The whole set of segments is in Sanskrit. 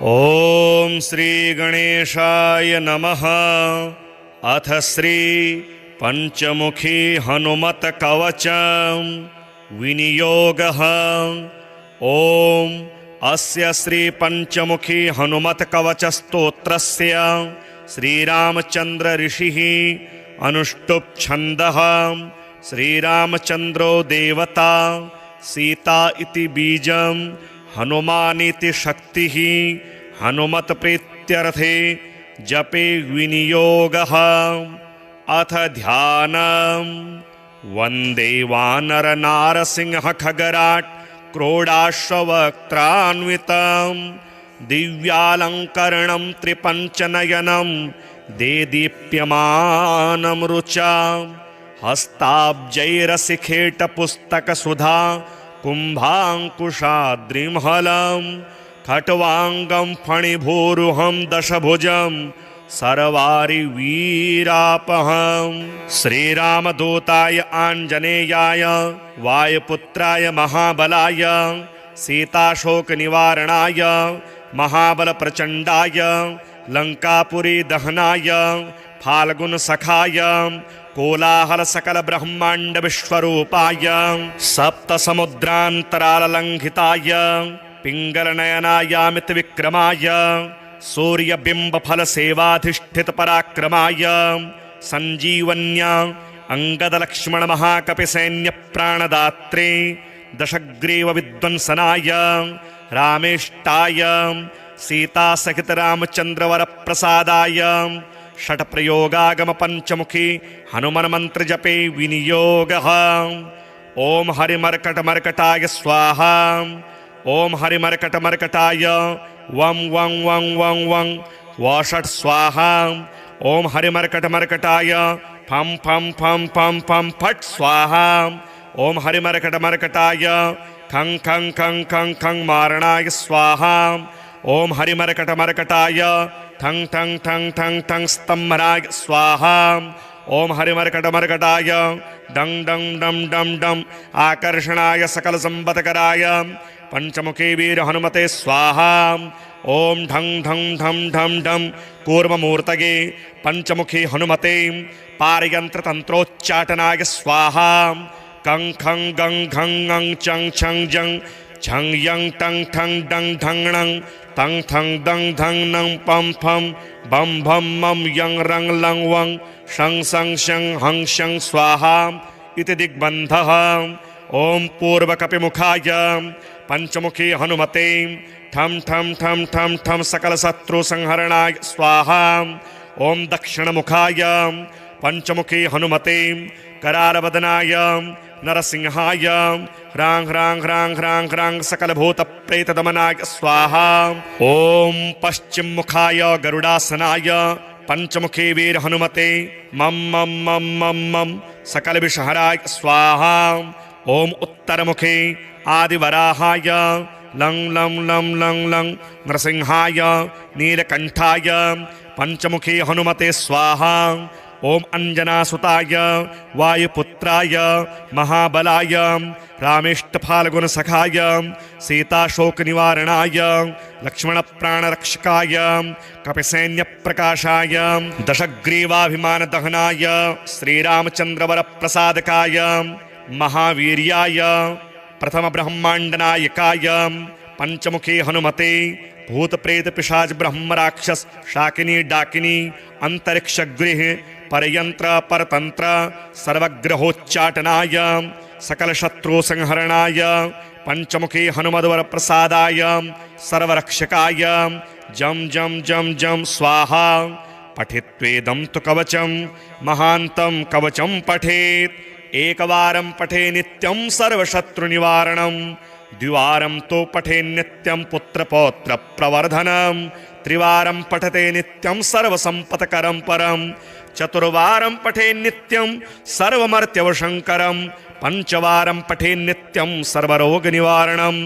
ओम श्री गणेशाय नमः। अथ श्री पंचमुखी हनुमत कवचम विनियोगः। ओम अस्य श्री पंचमुखी हनुमत कवच स्तोत्रस्य श्रीरामचंद्र ऋषिः अनुष्टुप् छन्दः। श्रीरामचंद्रो देवता, सीता इति बीजं, हनुमानिति शक्तिः। हनुमत प्रीत्यर्थे जपे विनियोगः। अथ ध्यानम्। वन्दे वानर नारसिंह खगराट् क्रोडाश्ववक्त्रान्वितं दिव्यालङ्करणं त्रिपञ्चनयनं देदीप्यमानं रुचा। हस्ताब्जैरसिखेटपुस्तकसुधा कुम्भाङ्कुशाद्रिमहलं खट्वाङ्गं फणिभूरुहं दशभुजं सर्वारिवीरापहं। श्रीरामदूताय आञ्जनेयाय वायुपुत्राय महाबलाय सीताशोकनिवारणाय महाबलप्रचण्डाय लङ्कापुरी दहनाय फाल्गुनसखाय कोलाहल सकल ब्रह्मांड विश्वरूपाय सप्तसमुद्रान्तराललङ्घिताय पिङ्गलनयनायामित विक्रमाय सूर्यबिम्बफल सेवाधिष्ठित पराक्रमाय संजीवन्या अंगदलक्ष्मण महाकपिसैन्य प्राणदात्रे दशग्रीव विद्वंसनाय रामेष्टाय सीता सहित रामचंद्रवर प्रसादाय षट प्रयोगागम पंचमुखी हनुमन मंत्र जपे विनियोगः। ओम हरिमर्कट मर्कटाय स्वाहा। ओम हरिमर्कट मर्कटाय वं वं वं वं वं वषट् स्वाहा। ओम हरिमर्कट मर्कटाय फं फं फं फं फं फट् स्वाहा। ओम हरिमर्कट मर्कटाय खं खं खं खं खं मारणाय स्वाहा। ओम हरिमर्कट मर्कटाय ठं ठं ठं ठं ठं स्तंभनाय स्वाहा। ओम हरिमर्कटमर्कटाय डं डं डं डं डं आकर्षणाय सकल संपत्कराय पंचमुखी वीर हनुमते स्वाहा। ओम ढं ढं ढं ढं ढं कूर्ममूर्तये पंचमुखी हनुमते पारयंत्र तंत्रोच्चाटनाय स्वाहा। कं खं गं घं ङं चं छं जं झं यं टं ठं डं ढं णं तं थं दं धं नं पं फं बं भं मं यं रं लं वं शं सं शं हं शं स्वाहा इति दिग्बन्धः। ओम पूर्वकपिमुखाय पंचमुखी हनुमते ठं ठं ठं ठं ठं सकल शत्रु संहरणाय स्वाहा। ओम दक्षिणमुखाय पंचमुखी हनुमते करालवदनाय नरसिंहाय ह्रां ह्रां ह्रां ह्रां ह्रां सकल भूत प्रेत दमनाय स्वाहा। ओम पश्चिम मुखाय गरुडासनाय पंचमुखी वीर हनुमते मम मम मम मम मम सकल विषहराय स्वाहा। ओम उत्तर मुखे आदिवराहाय लं लं लं लं लं नरसिंहाय नीलकंठाय पंचमुखी हनुमते स्वाहा। ओम अंजनासुताय वायुपुत्राय महाबलाय रामेष्टफाल्गुनसखाय सीताशोकनिवारणाय लक्ष्मणप्राणरक्षकाय कपिसैन्यप्रकाशाय दशग्रीवाभिमानदहनाय श्रीरामचन्द्रवरप्रसादकाय महावीर्याय प्रथम ब्रह्माण्डनायकाय पंचमुखी हनुमते भूत प्रेत पिशाच ब्रह्म राक्षस शाकिनी डाकिनी अंतरिक्ष गृह परयंत्र परतंत्र सर्वग्रहोच्चाटनाय सकल शत्रु संहरणाय पंचमुखी हनुमद्वर प्रसादाय सर्वरक्षकाय जम जम जम जम स्वाहा। पठित्वेदं तु कवचं महान्तं कवचं पठेत् एकवारं पठे नित्यं सर्वशत्रुनिवारणं द्विवारं तो पठे नित्यं पुत्रपौत्र प्रवर्धनं त्रिवारं पठते नित्यं सर्वसंपत्करं परं चतुर्वारं पठे नित्यं सर्वमर्त्यवशंकरं पंचवारं पठे नित्यं सर्वरोगनिवारणं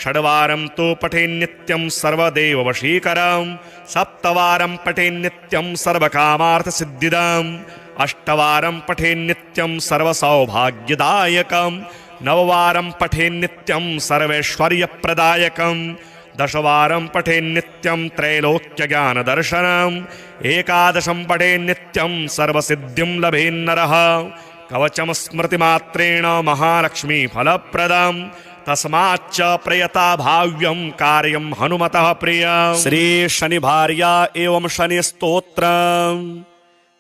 षड्वारं तो पठे नित्यं सर्वदेववशीकरं सप्तवारं पठे नित्यं सर्वकामार्थसिद्धिदम् अष्टवारं पठे नित्यं सर्वसौभाग्यदायकं नववारं पठे नित्यं सर्वैश्वर्यप्रदायकं दशवारं पठेन्नित्यं त्रैलोक्यज्ञानदर्शनम् एकादशं पठेन्नित्यं सर्वसिद्धिं लभेन्नरः कवचं स्मृतिमात्रेण महालक्ष्मी फलप्रदम् तस्माच्च प्रयता भाव्यं कार्यं हनुमतः प्रियम्। श्री शनिभार्या एवं शनि स्तोत्रम्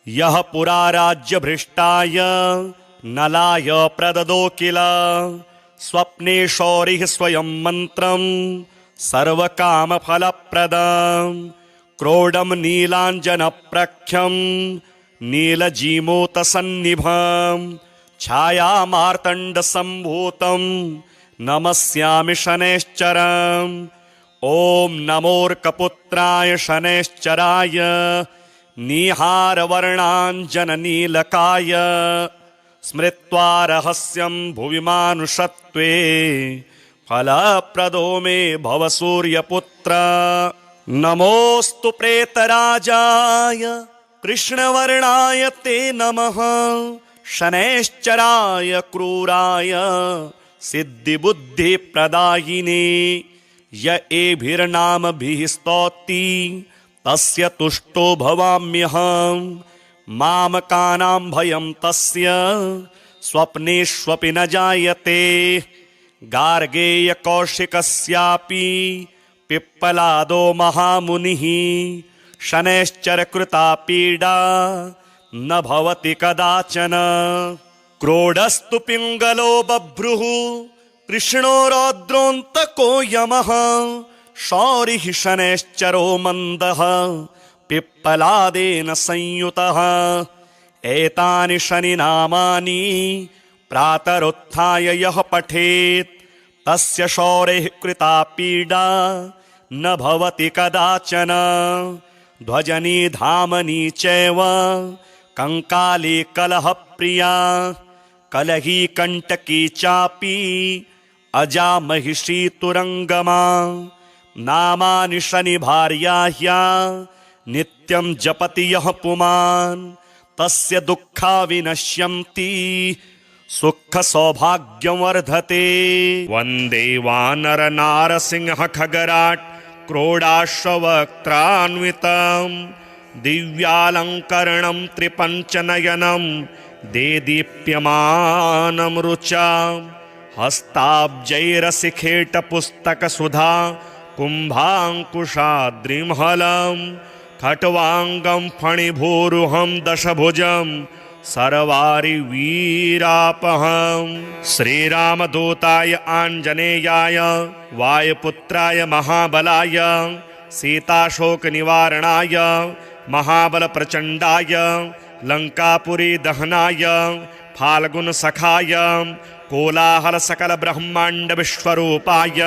यः पुरा राज्यभ्रष्टाय नलाय प्रददो किल स्वप्ने शौरिः स्वयं मन्त्रं सर्वकामफलप्रदम् क्रोडं नीलाञ्जनप्रख्यं नीलजीमूतसन्निभं छायामार्तण्डसम्भूतं नमस्यामि शनैश्चरम् ॐ नमोऽर्कपुत्राय शनैश्चराय निहारवर्णाञ्जननीलकाय स्मृत्वा रहस्यं भुवि मानुषत्वे फलप्रदो मे भव सूर्यपुत्र। नमोऽस्तु प्रेतराजाय कृष्णवर्णाय ते नमः शनैश्चराय क्रूराय सिद्धिबुद्धिप्रदायिने य एभिर्नामभिः स्तौति तस्य तुष्टो भवाम्यहम् मामकानां भयं तस्य स्वप्नेष्वपि न जायते गार्गेयकौशिकस्यापि पिप्पलादो महामुनिः शनैश्चरकृता पीडा न भवति कदाचन क्रोडस्तु पिङ्गलो बभ्रुः कृष्णो रौद्रोऽन्तको यमः शौरिः शनैश्चरो मन्दः पिप्पलादेन संयुतः एतानि शनिनामानि प्रातरुत्थाय यः पठेत् तस्य शौरेः कृता पीडा न भवति कदाचन ध्वजनी धामनी चैव कंकाली कलहप्रिया कलही कंटकी चापि अजा महिषी तुरंगमा नामानि शनिभार्याह्या नित्यं जपति यः पुमान् तस्य दुःखा विनश्यन्ति सुख सौभाग्यं वर्धते। वन्दे वानर नारसिंह खगराट् क्रोडाश्ववक्त्रान्वितं दिव्यालङ्करणं त्रिपञ्चनयनं देदीप्यमानं रुचां हस्ताब्जैरसिखेटपुस्तकसुधा कुम्भाङ्कुशाद्रिमहलं खट्वाङ्गं फणिभूरुहं दशभुजं सर्वारिवीरापहम्। श्रीरामदूताय आञ्जनेयाय वायुपुत्राय महाबलाय सीताशोकनिवारणाय महाबलप्रचण्डाय लङ्कापुरी दहनाय फाल्गुनसखाय कोलाहलसकलब्रह्माण्डविश्वरूपाय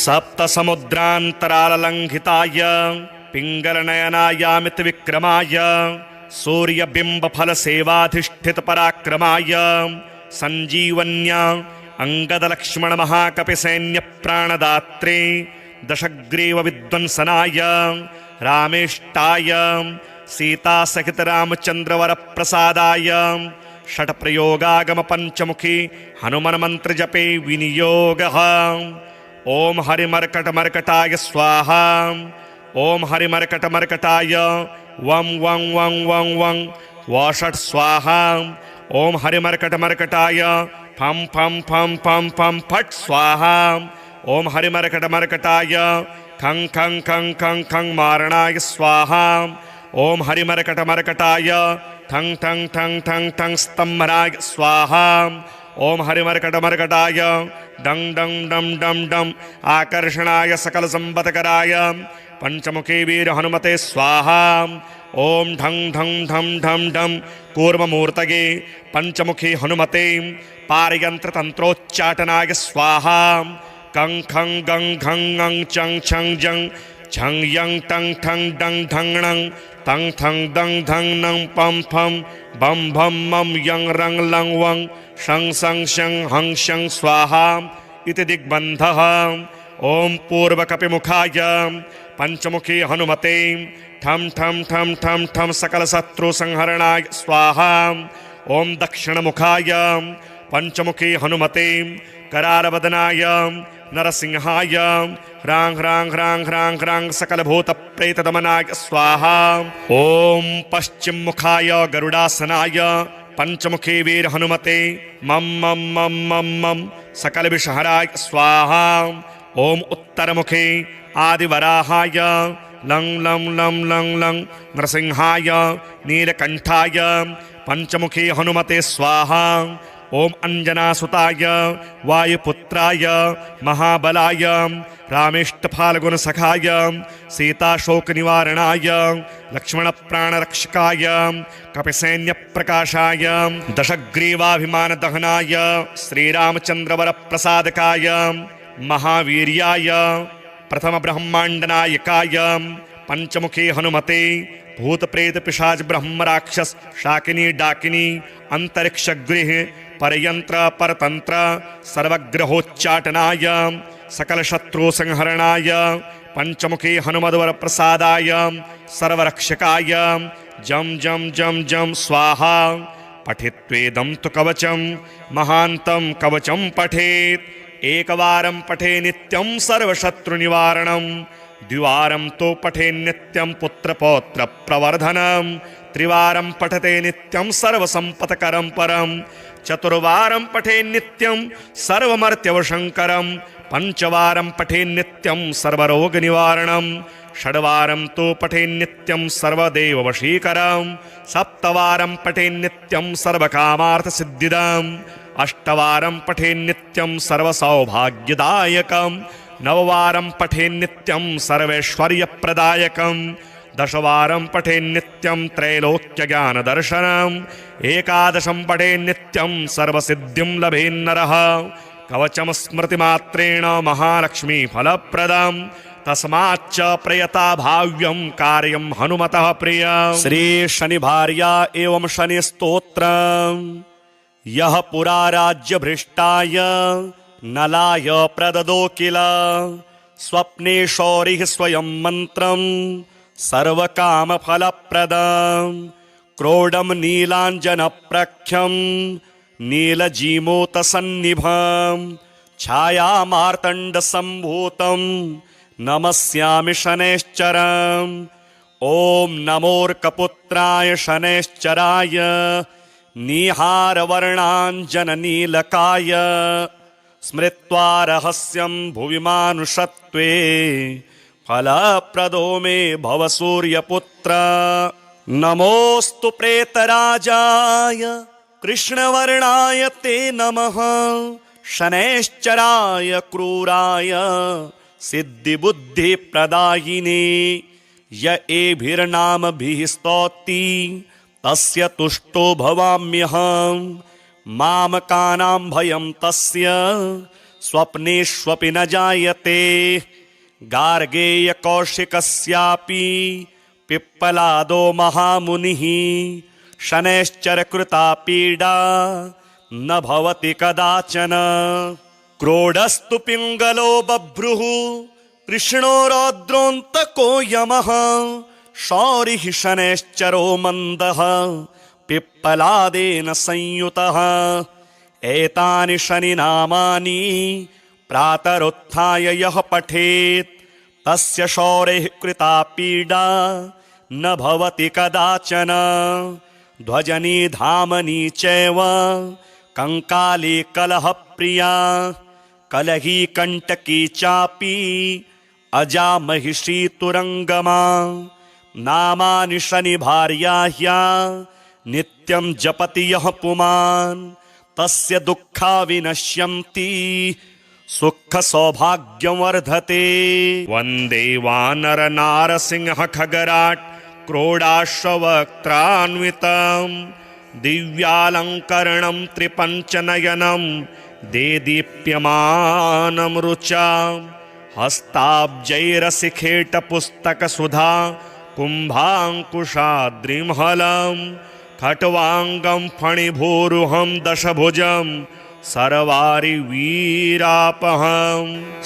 सप्तसमुद्रान्तराललङ्घिताय पिङ्गलनयनायामितविक्रमाय सूर्यबिम्बफलसेवाधिष्ठितपराक्रमाय सञ्जीवन्या अङ्गदलक्ष्मणमहाकपिसैन्यप्राणदात्रे दशग्रीवविध्वंसनाय रामेष्टाय सीतासहितरामचन्द्रवरप्रसादाय षट्प्रयोगागमपञ्चमुखी हनुमन्मन्त्रजपे विनियोगः। ॐ हरिमर्कटमर्कटाय स्वाहा ॐ हरिमर्कटमर्कटाय वं वं वं वं वं वषट् स्वाहा ॐ हरिमर्कटमर्कटाय फं फं फं फं फं फट् स्वाहा ॐ हरिमर्कटमर्कटाय खं खं खं खं खं मारणाय स्वाहा ॐ हरिमर्कटमर्कटाय ठं ठं ठं ठं ठं स्तम्भराय स्वाहा ॐ हरिमर्कटमर्कटाय डं डं डं डं डं आकर्षणाय सकलसम्पत्कराय पंचमुखी वीर हनुमते स्वाहा ओम ढं ढं ढं ढं ढं कूर्ममूर्तये पंचमुखी हनुमते पारयंत्र तंत्रोच्चाटनाय स्वाहा कं खं गं घं ङं चं छं जं छं यं टं ठं डं ढं णं तं थं दं धं नं पं फं बं भं मं यं रं लं वं शं सं शं हं शं स्वाहा इति दिग्बन्धः। ओम पूर्वकपिमुखाय पंचमुखी हनुमते ठं ठं ठं ठं ठं सकलशत्रुसंहरणाय स्वाहा। ओम दक्षिणमुखाय पंचमुखी हनुमते करालवदनाय नरसिंहाय ह्रां ह्रां ह्रां ह्रां ह्रां सकलभूतप्रेतदमनाय स्वाहा। ॐ पश्चिममुखाय गरुडासनाय पंचमुखी वीर हनुमते मम मम मम मम मम सकलविषहराय स्वाहा। ॐ उत्तरमुखे आदिवराहाय लं लं लं लं लं नरसिंहाय नीलकंठाय पंचमुखी हनुमते स्वाहा। ॐ अंजनासुताय वायुपुत्राय महाबलाय रामेष्टफाल्गुनसखाय सीताशोकनिवारणाय लक्ष्मणप्राणरक्षकाय कपिसैन्यप्रकाशाय दशग्रीवाभिमानदहनाय श्रीरामचन्द्रवरप्रसादकाय महावीर्याय प्रथमब्रह्माण्डनायकाय पंचमुखी हनुमते भूतप्रेत पिशाच ब्रह्म राक्षस शाकिनी डाकिनी अंतरिक्षगृह परयंत्र परतंत्र सर्वग्रहोच्चाटनाय सकल शत्रु संहरणाय पंचमुखी हनुमद्वर प्रसादाय सर्वरक्षकाय जम जम जम जम स्वाहा। पठित्वेदं तु कवचं महान्तं कवचं पठेत् एकवारं पठे नित्यं सर्वशत्रुनिवारणं द्विवारं तो पठे नित्यं पुत्रपौत्र प्रवर्धनं त्रिवारं पठते नित्यं सर्वसंपत्करं परं चतुर्वारं पठे नित्यं सर्वमर्त्यवशंकरं पंचवारं पठे नित्यं सर्वरोगनिवारणं षड्वारं तो पठे नित्यं सर्वदेववशीकरं सप्तवारं पठे नित्यं सर्वकामार्थसिद्धिदम् अष्टवारं पठे नित्यं सर्वसौभाग्यदायकं नववारं पठे नित्यं सर्वैश्वर्यप्रदायकं दशवारं पठे नित्यं त्रैलोक्यज्ञानदर्शनम् एकादशं पठे नित्यं सर्वसिद्धिं लभेन्नरः कवचं स्मृतिमात्रेण महालक्ष्मी फलप्रदम् तस्माच्च प्रयता भाव्यं कार्यं हनुमतः प्रिय। श्री शनिभार्या एवं शनि स्तोत्रम् यः पुरा राज्यभ्रष्टाय नलाय प्रददो किल स्वप्ने शौरिः स्वयं मन्त्रं सर्वकामफलप्रदं क्रोडं नीलाञ्जनप्रख्यं नीलजीमूतसन्निभं छायामार्तण्डसम्भूतं नमस्यामि शनैश्चरम्। ॐ नमोऽर्कपुत्राय शनैश्चराय निहारवर्णाञ्जननीलकाय स्मृत्वा रहस्यं भुवि मानुषत्वे फलप्रदो मे भव सूर्यपुत्र। नमोऽस्तु प्रेतराजाय कृष्णवर्णाय ते नमः शनैश्चराय क्रूराय सिद्धिबुद्धिप्रदायिने य एभिर्नामभिः स्तौति तस्य तुष्टो भवाम्यहं मामकानां भयं तस्य स्वप्नेष्वपि न जायते। गार्गेयकौशिकस्यापि पिप्पलादो महामुनिः शनैश्चरकृता पीडा न भवति कदाचन। क्रोडस्तु पिङ्गलो बभ्रुः कृष्णो रौद्रोऽन्तको यमः शौरिः शनैश्चरो मन्दः पिप्पलादेन संयुतः। एतानि शनिनामानि प्रातरुत्थाय यः पठेत् तस्य शौरेः कृता पीडा न भवति कदाचन। ध्वजनी धामनी चैव कंकाली कलहप्रिया कलही कंटकी चापि अजा महिषी तुरंगमा। नामानि शनिभार्याह्या नित्यं जपति यः पुमान् तस्य दुःखा विनश्यन्ति सुख सौभाग्यं वर्धते। वन्दे वानर नारसिंह खगराट् क्रोडाश्ववक्त्रान्वितं दिव्यालङ्करणं त्रिपञ्चनयनं देदीप्यमानं रुचां हस्ताब्जैरसिखेटपुस्तकसुधा कुम्भाङ्कुशाद्रिमहलं खट्वाङ्गं फणिभूरुहं दशभुजं सर्वारिवीरापहं।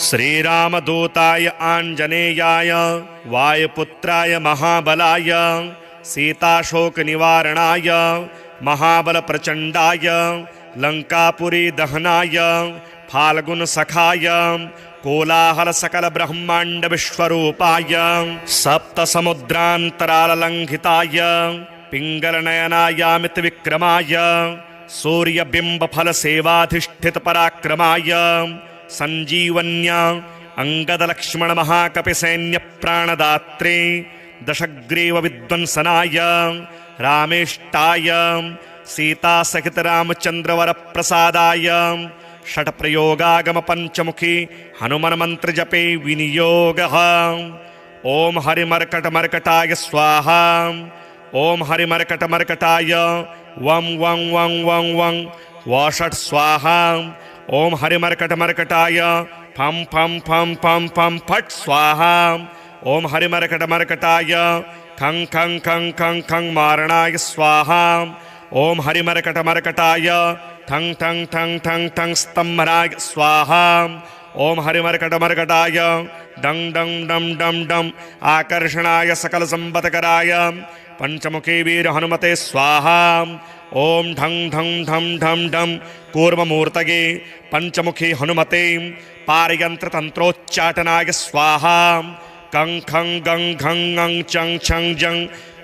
श्रीरामदूताय आञ्जनेयाय वायुपुत्राय महाबलाय सीताशोकनिवारणाय महाबलप्रचण्डाय लङ्कापुरी दहनाय फाल्गुनसखाय कोलाहल सकल ब्रह्मांड विश्वरूपाय सप्त समुद्रांतराललंघिताय पिंगल नयनायामित विक्रमाय सूर्यबिंब फल सेवाधिष्ठित पराक्रमाय संजीवन्या अंगद लक्ष्मण महाकपि सैन्य प्राणदात्रे दशग्रीव विद्वंसनाय रामेष्टाय सीता सहित रामचंद्र वर प्रसादाय षट प्रयोगागम पंचमुखी हनुमान मंत्र जपे विनियोगः। ओम हरिमर्कट मर्कटाय स्वाहा। ओम हरिमर्कट मर्कटाय वं वं वं वं वं वषट स्वाहा। ओम हरिमर्कट मर्कटाय फं फं फं फं फं फट स्वाहा। ओम हरिमर्कट मर्कटाय खं खं खं खं खं मारणाय स्वाहा। ओम हरिमर्कट मर्कटाय ठं ठं ठं ठं ठं स्तंभनाय स्वाहा। ओम हरिमर्कट मर्कटाय डं डं डं डं डं आकर्षणाय सकल संपत्कराय पंचमुखी वीर हनुमते स्वाहा। ओम ढं ढं ढं ढं ढं कूर्ममूर्तये पंचमुखी हनुमते पारयंत्र तंत्रोच्चाटनाय स्वाहा। कं खं गं घं ङं चं छं जं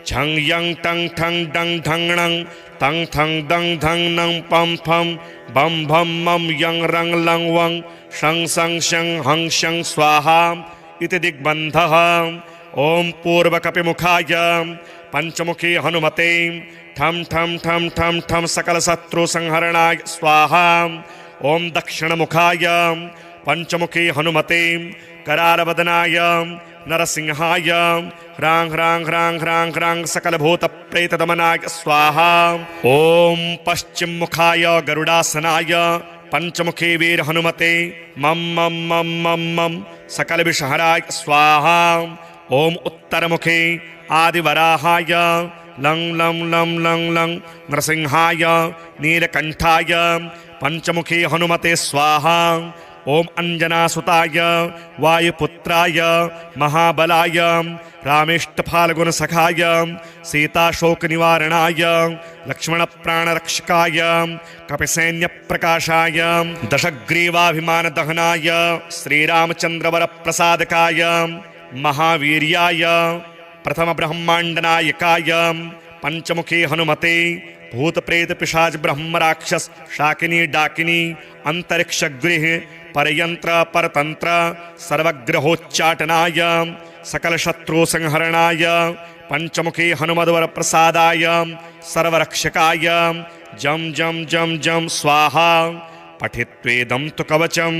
झं यं टं ठं डं ढं णं तं थं दं धं नं पं फं बं भं मं यं रं लं वं शं सं शं हं शं स्वाहा इति दिग्बन्धः। ओम पूर्वकपिमुखाय पंचमुखी हनुमते ठं ठं ठं ठं ठं सकल शत्रु संहरणाय स्वाहा। ओम दक्षिणमुखाय पंचमुखी हनुमते करालवदनाय नरसिंहाय ह्रां ह्रां ह्रां ह्रां ह्रां सकल भूत प्रेत दमनाय स्वाहा। ओम पश्चिम मुखाय गरुडासनाय पंचमुखी वीर हनुमते मम मम मम मम मम सकल विषहराय स्वाहा। ओम उत्तर मुखे आदिवराहाय लं लं लं लं लं नरसिंहाय नीलकंठाय पंचमुखी हनुमते स्वाहा। ओम अंजनासुताय वायुपुत्राय महाबलाय रामेष्टफाल्गुन सखाय सीताशोक निवारणाय लक्ष्मण प्राणरक्षकाय कपिसैन्य प्रकाशाय दशग्रीवाभिमान दहनाय श्रीरामचंद्रवर प्रसादकाय महावीर्याय प्रथम ब्रह्मांडनायकाय पंचमुखी हनुमते भूत प्रेत पिशाच ब्रह्म राक्षस शाकिनी डाकिनी अंतरिक्ष गृह परयंत्र परतंत्र सर्वग्रहोच्चाटनाय सकल शत्रु संहरणाय पंचमुखी हनुमद्वर प्रसादाय सर्वरक्षकाय जम जम जम जम स्वाहा। पठित्वेदं तु कवचं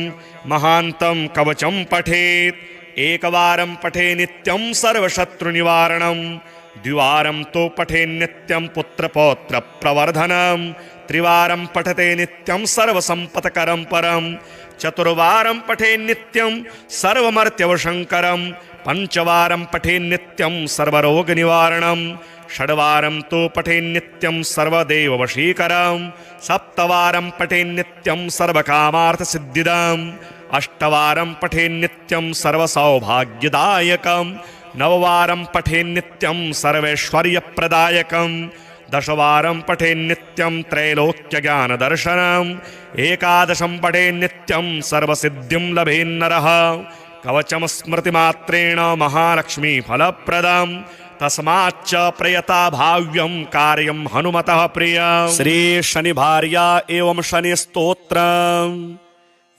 महान्तं कवचं पठेत् एकवारं पठे नित्यं सर्वशत्रुनिवारणं द्विवारं तो पठे नित्यं पुत्रपौत्र प्रवर्धनं त्रिवारं पठते नित्यं सर्वसंपत्करं परं चतुर्वारं पठे नित्यं सर्वमर्त्यवशंकरं पंचवारं पठे नित्यं सर्वरोगनिवारणं षड्वारं तो पठे नित्यं सर्वदेववशीकरं सप्तवारं पठे नित्यं सर्वकामार्थसिद्धिदम् अष्टवारं पठे नित्यं सर्वसौभाग्यदायकं नववारं पठे नित्यं सर्वैश्वर्यप्रदायकं दशवारं पठे नित्यं त्रैलोक्यज्ञानदर्शनम् एकादशं पठे नित्यं सर्वसिद्धिं लभेन्नरः कवचं स्मृतिमात्रेण महालक्ष्मी फलप्रदं तस्माच्च प्रयता भाव्यं कार्यं हनुमतः प्रियं। श्री शनिभार्या एवं शनि स्तोत्रम्।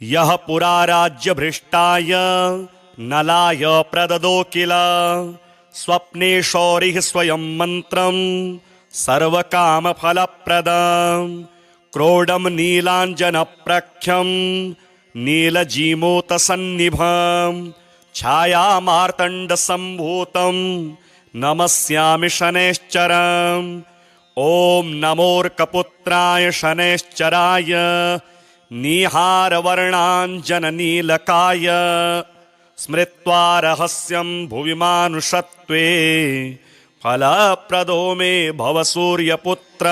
यह पुरा राज्य भ्रष्टाय नलाय प्रददो किल स्वप्ने शौरिः स्वयं मंत्रं सर्वकामफलप्रदं क्रोडं नीलाञ्जनप्रख्यं नीलजीमूतसन्निभं छायामार्तण्डसम्भूतं नमस्यामि शनैश्चरम्। ॐ नमोऽर्कपुत्राय शनैश्चराय निहारवर्णाञ्जननीलकाय स्मृत्वा रहस्यं भुवि मानुषत्वे फलप्रदो मे भव सूर्यपुत्र।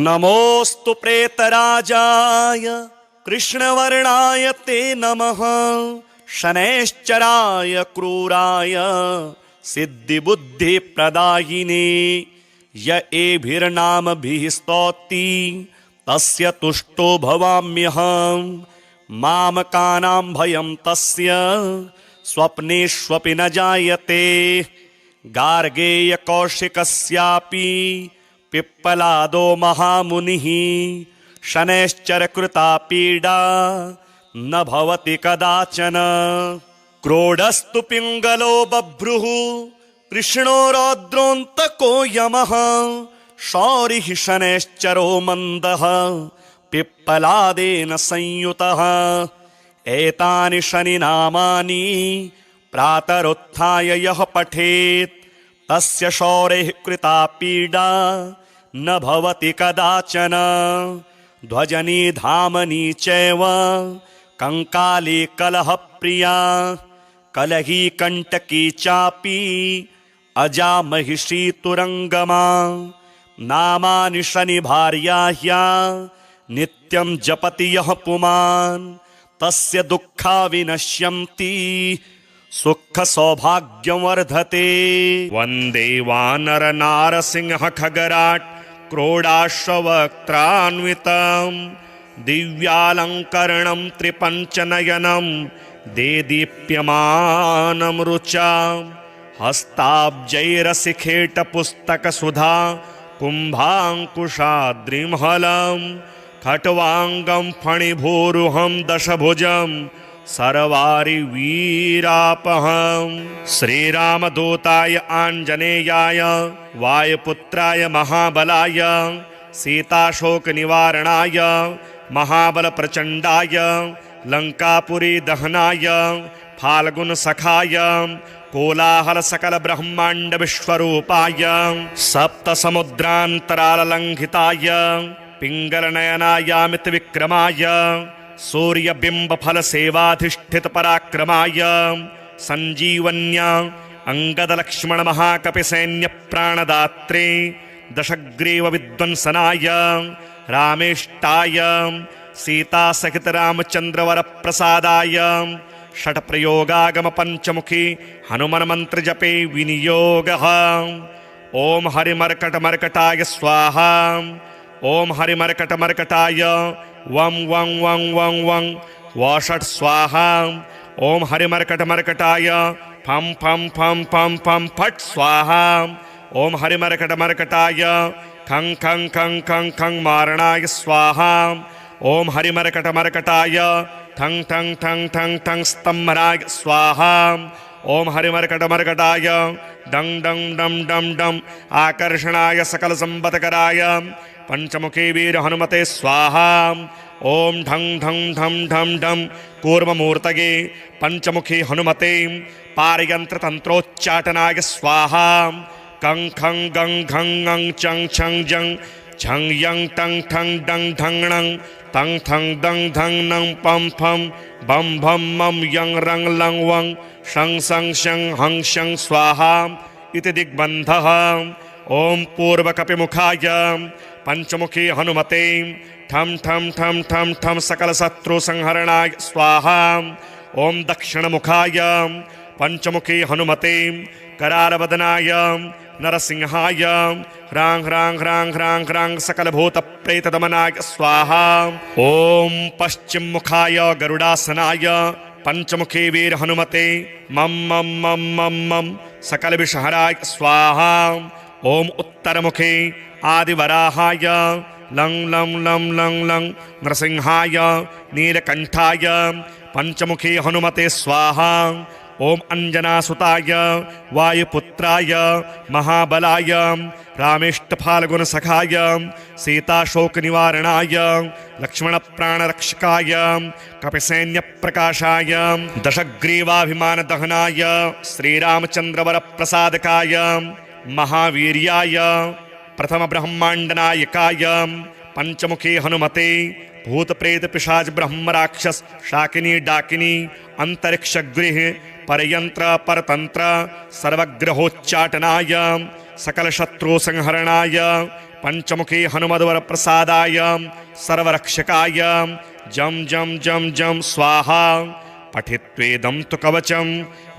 नमोऽस्तु प्रेतराजाय कृष्णवर्णाय ते नमः शनैश्चराय क्रूराय सिद्धिबुद्धिप्रदायिने य एभिर्नामभिः स्तौति तस्य तुष्टो भवाम्यहम् मामकानां भयं तस्य स्वप्नेष्वपि न जायते। गार्गेयकौशिकस्यापि पिप्पलादो महामुनिः शनैश्चरकृता पीडा न भवति कदाचन। क्रोडस्तु पिङ्गलो बभ्रुः कृष्णो रौद्रोऽन्तको यमः शौरिः शनैश्चरो मन्दः पिप्पलादेन संयुतः। एतानि शनिनामानि प्रातरुत्थाय यः पठेत् तस्य शौरेः कृता पीडा न भवति कदाचन। ध्वजनी धामनी चैव कंकाली कलहप्रिया कलही कंटकी चापि अजा महिषी तुरंगमा। नामानि शनिभार्याह्या नित्यं जपति यः पुमान् तस्य दुःखा विनश्यन्ति सुख सौभाग्यं वर्धते। वन्दे वानर नारसिंह खगराट् क्रोडाश्ववक्त्रान्वितं दिव्यालङ्करणं त्रिपञ्चनयनं देदीप्यमानं रुचां हस्ताब्जैरसिखेटपुस्तकसुधा कुम्भाङ्कुशाद्रिमहलं खट्वाङ्गं फणिभूरुहं दशभुजं सर्वारिवीरापहं। श्रीरामदूताय आञ्जनेयाय वायुपुत्राय महाबलाय सीताशोकनिवारणाय महाबलप्रचण्डाय लङ्कापुरी दहनाय फाल्गुनसखाय कोलाहलसकलब्रह्माण्डविश्वरूपाय सप्तसमुद्रान्तराललङ्घिताय पिङ्गलनयनायामितविक्रमाय सूर्यबिम्बफलसेवाधिष्ठितपराक्रमाय सञ्जीवन्या अङ्गदलक्ष्मणमहाकपिसैन्यप्राणदात्रे दशग्रीवविध्वंसनाय रामेष्टाय सीतासहितरामचन्द्रवरप्रसादाय षट्प्रयोगागमपञ्चमुखी हनुमन्मन्त्रजपे विनियोगः। ॐ हरिमर्कटमर्कटाय स्वाहा। ॐ हरिमर्कटमर्कटाय वं वं वं वं वं वषट् स्वाहा। ॐ हरिमर्कटमर्कटाय फं फं फं फं फं फट् स्वाहा। ॐ हरिमर्कटमर्कटाय खं खं खं खं खं मारणाय स्वाहा। ॐ हरिमर्कटमर्कटाय ठं ठं ठं ठं ठं स्तम्भनाय स्वाहा। ॐ हरिमर्कटमर्कटाय डं डं डं डं डं आकर्षणाय सकलसम्पत्कराय पंचमुखी वीर हनुमते स्वाहा। ओम ढं ढं ढं ढं ढं कूर्ममूर्तये पंचमुखी हनुमते पारयंत्र तंत्रोच्चाटनाय स्वाहा। कं खं गं घं ङं चं छं जं छं यं टं ठं डं ढं णं तं थं दं धं नं पं फं बं भं मं यं रं लं वं शं सं शं हं शं स्वाहा इति दिग्बन्धः। ओम पूर्वकपिमुखाय पंचमुखी हनुमते ठं ठं ठं ठं ठं सकलशत्रुसंहरणाय स्वाहा। ओम दक्षिणमुखाय पंचमुखी हनुमते करालवदनाय नरसिंहाय ह्रां ह्रां ह्रां ह्रां ह्रां सकलभूतप्रेतदमनाय स्वाहा। ओम पश्चिममुखाय गरुडासनाय पंचमुखी वीर हनुमते मम मम मम मम मम सकलविषहराय स्वाहा। ओम उत्तरमुखे आदिवराहाय लं लं लं लं लं नरसिंहाय नीलकंठाय पंचमुखी हनुमते स्वाहा। ओम अंजनासुताय वायुपुत्राय महाबलाय रामेष्टफाल्गुनसखाय सीताशोकनिवारणाय लक्ष्मणप्राणरक्षकाय कपिसैन्यप्रकाशाय दशग्रीवाभिमानदहनाय श्रीरामचन्द्रवरप्रसादकाय महावीर्याय प्रथम ब्रह्मांडनायकाय पंचमुखी हनुमते भूतप्रेत पिशाच ब्रह्म राक्षस शाकिनी डाकिनी अंतरिक्षगृह परयंत्र परतंत्र सर्वग्रहोच्चाटनाय सकल शत्रु संहरणाय पंचमुखी हनुमद्वर प्रसादाय सर्वरक्षकाय जम जम जम जम स्वाहा। पठित्वेदं तु कवचं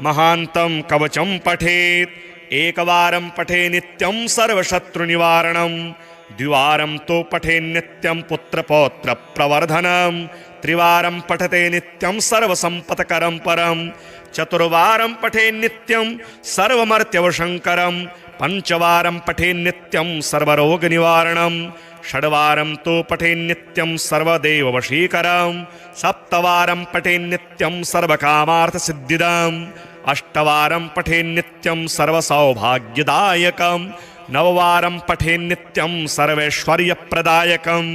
महान्तं कवचं पठेत् एकवारं पठे नित्यं सर्वशत्रुनिवारणं द्विवारं तो पठे नित्यं पुत्रपौत्र प्रवर्धनं त्रिवारं पठते नित्यं सर्वसम्पत्करं परं चतुर्वारं पठे नित्यं सर्वमर्त्यवशङ्करं पञ्चवारं पठे नित्यं सर्वरोगनिवारणं षड्वारं तु पठे नित्यं सर्वदेववशीकरं सप्तवारं पठे नित्यं सर्वकामार्थसिद्धिदम् अष्टवारं पठे नित्यं सर्वसौभाग्यदायकं नववारं पठे नित्यं सर्वैश्वर्यप्रदायकं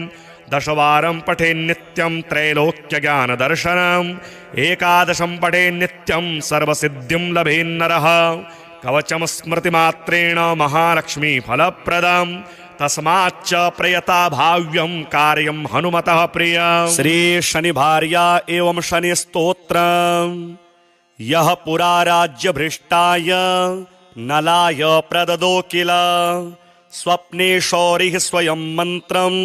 दशवारं पठे नित्यं त्रैलोक्यज्ञानदर्शनम् एकादशं पठे नित्यं सर्वसिद्धिं लभेन्नरः कवचं स्मृतिमात्रेण महालक्ष्मीफलप्रदम् तस्माच्च प्रयता भाव्यं कार्यं हनुमतः प्रियम्। श्री शनिभार्या एवं शनि स्तोत्रम् यः पुरा राज्यभ्रष्टाय नलाय प्रददो किल स्वप्ने शौरिः स्वयं मन्त्रम्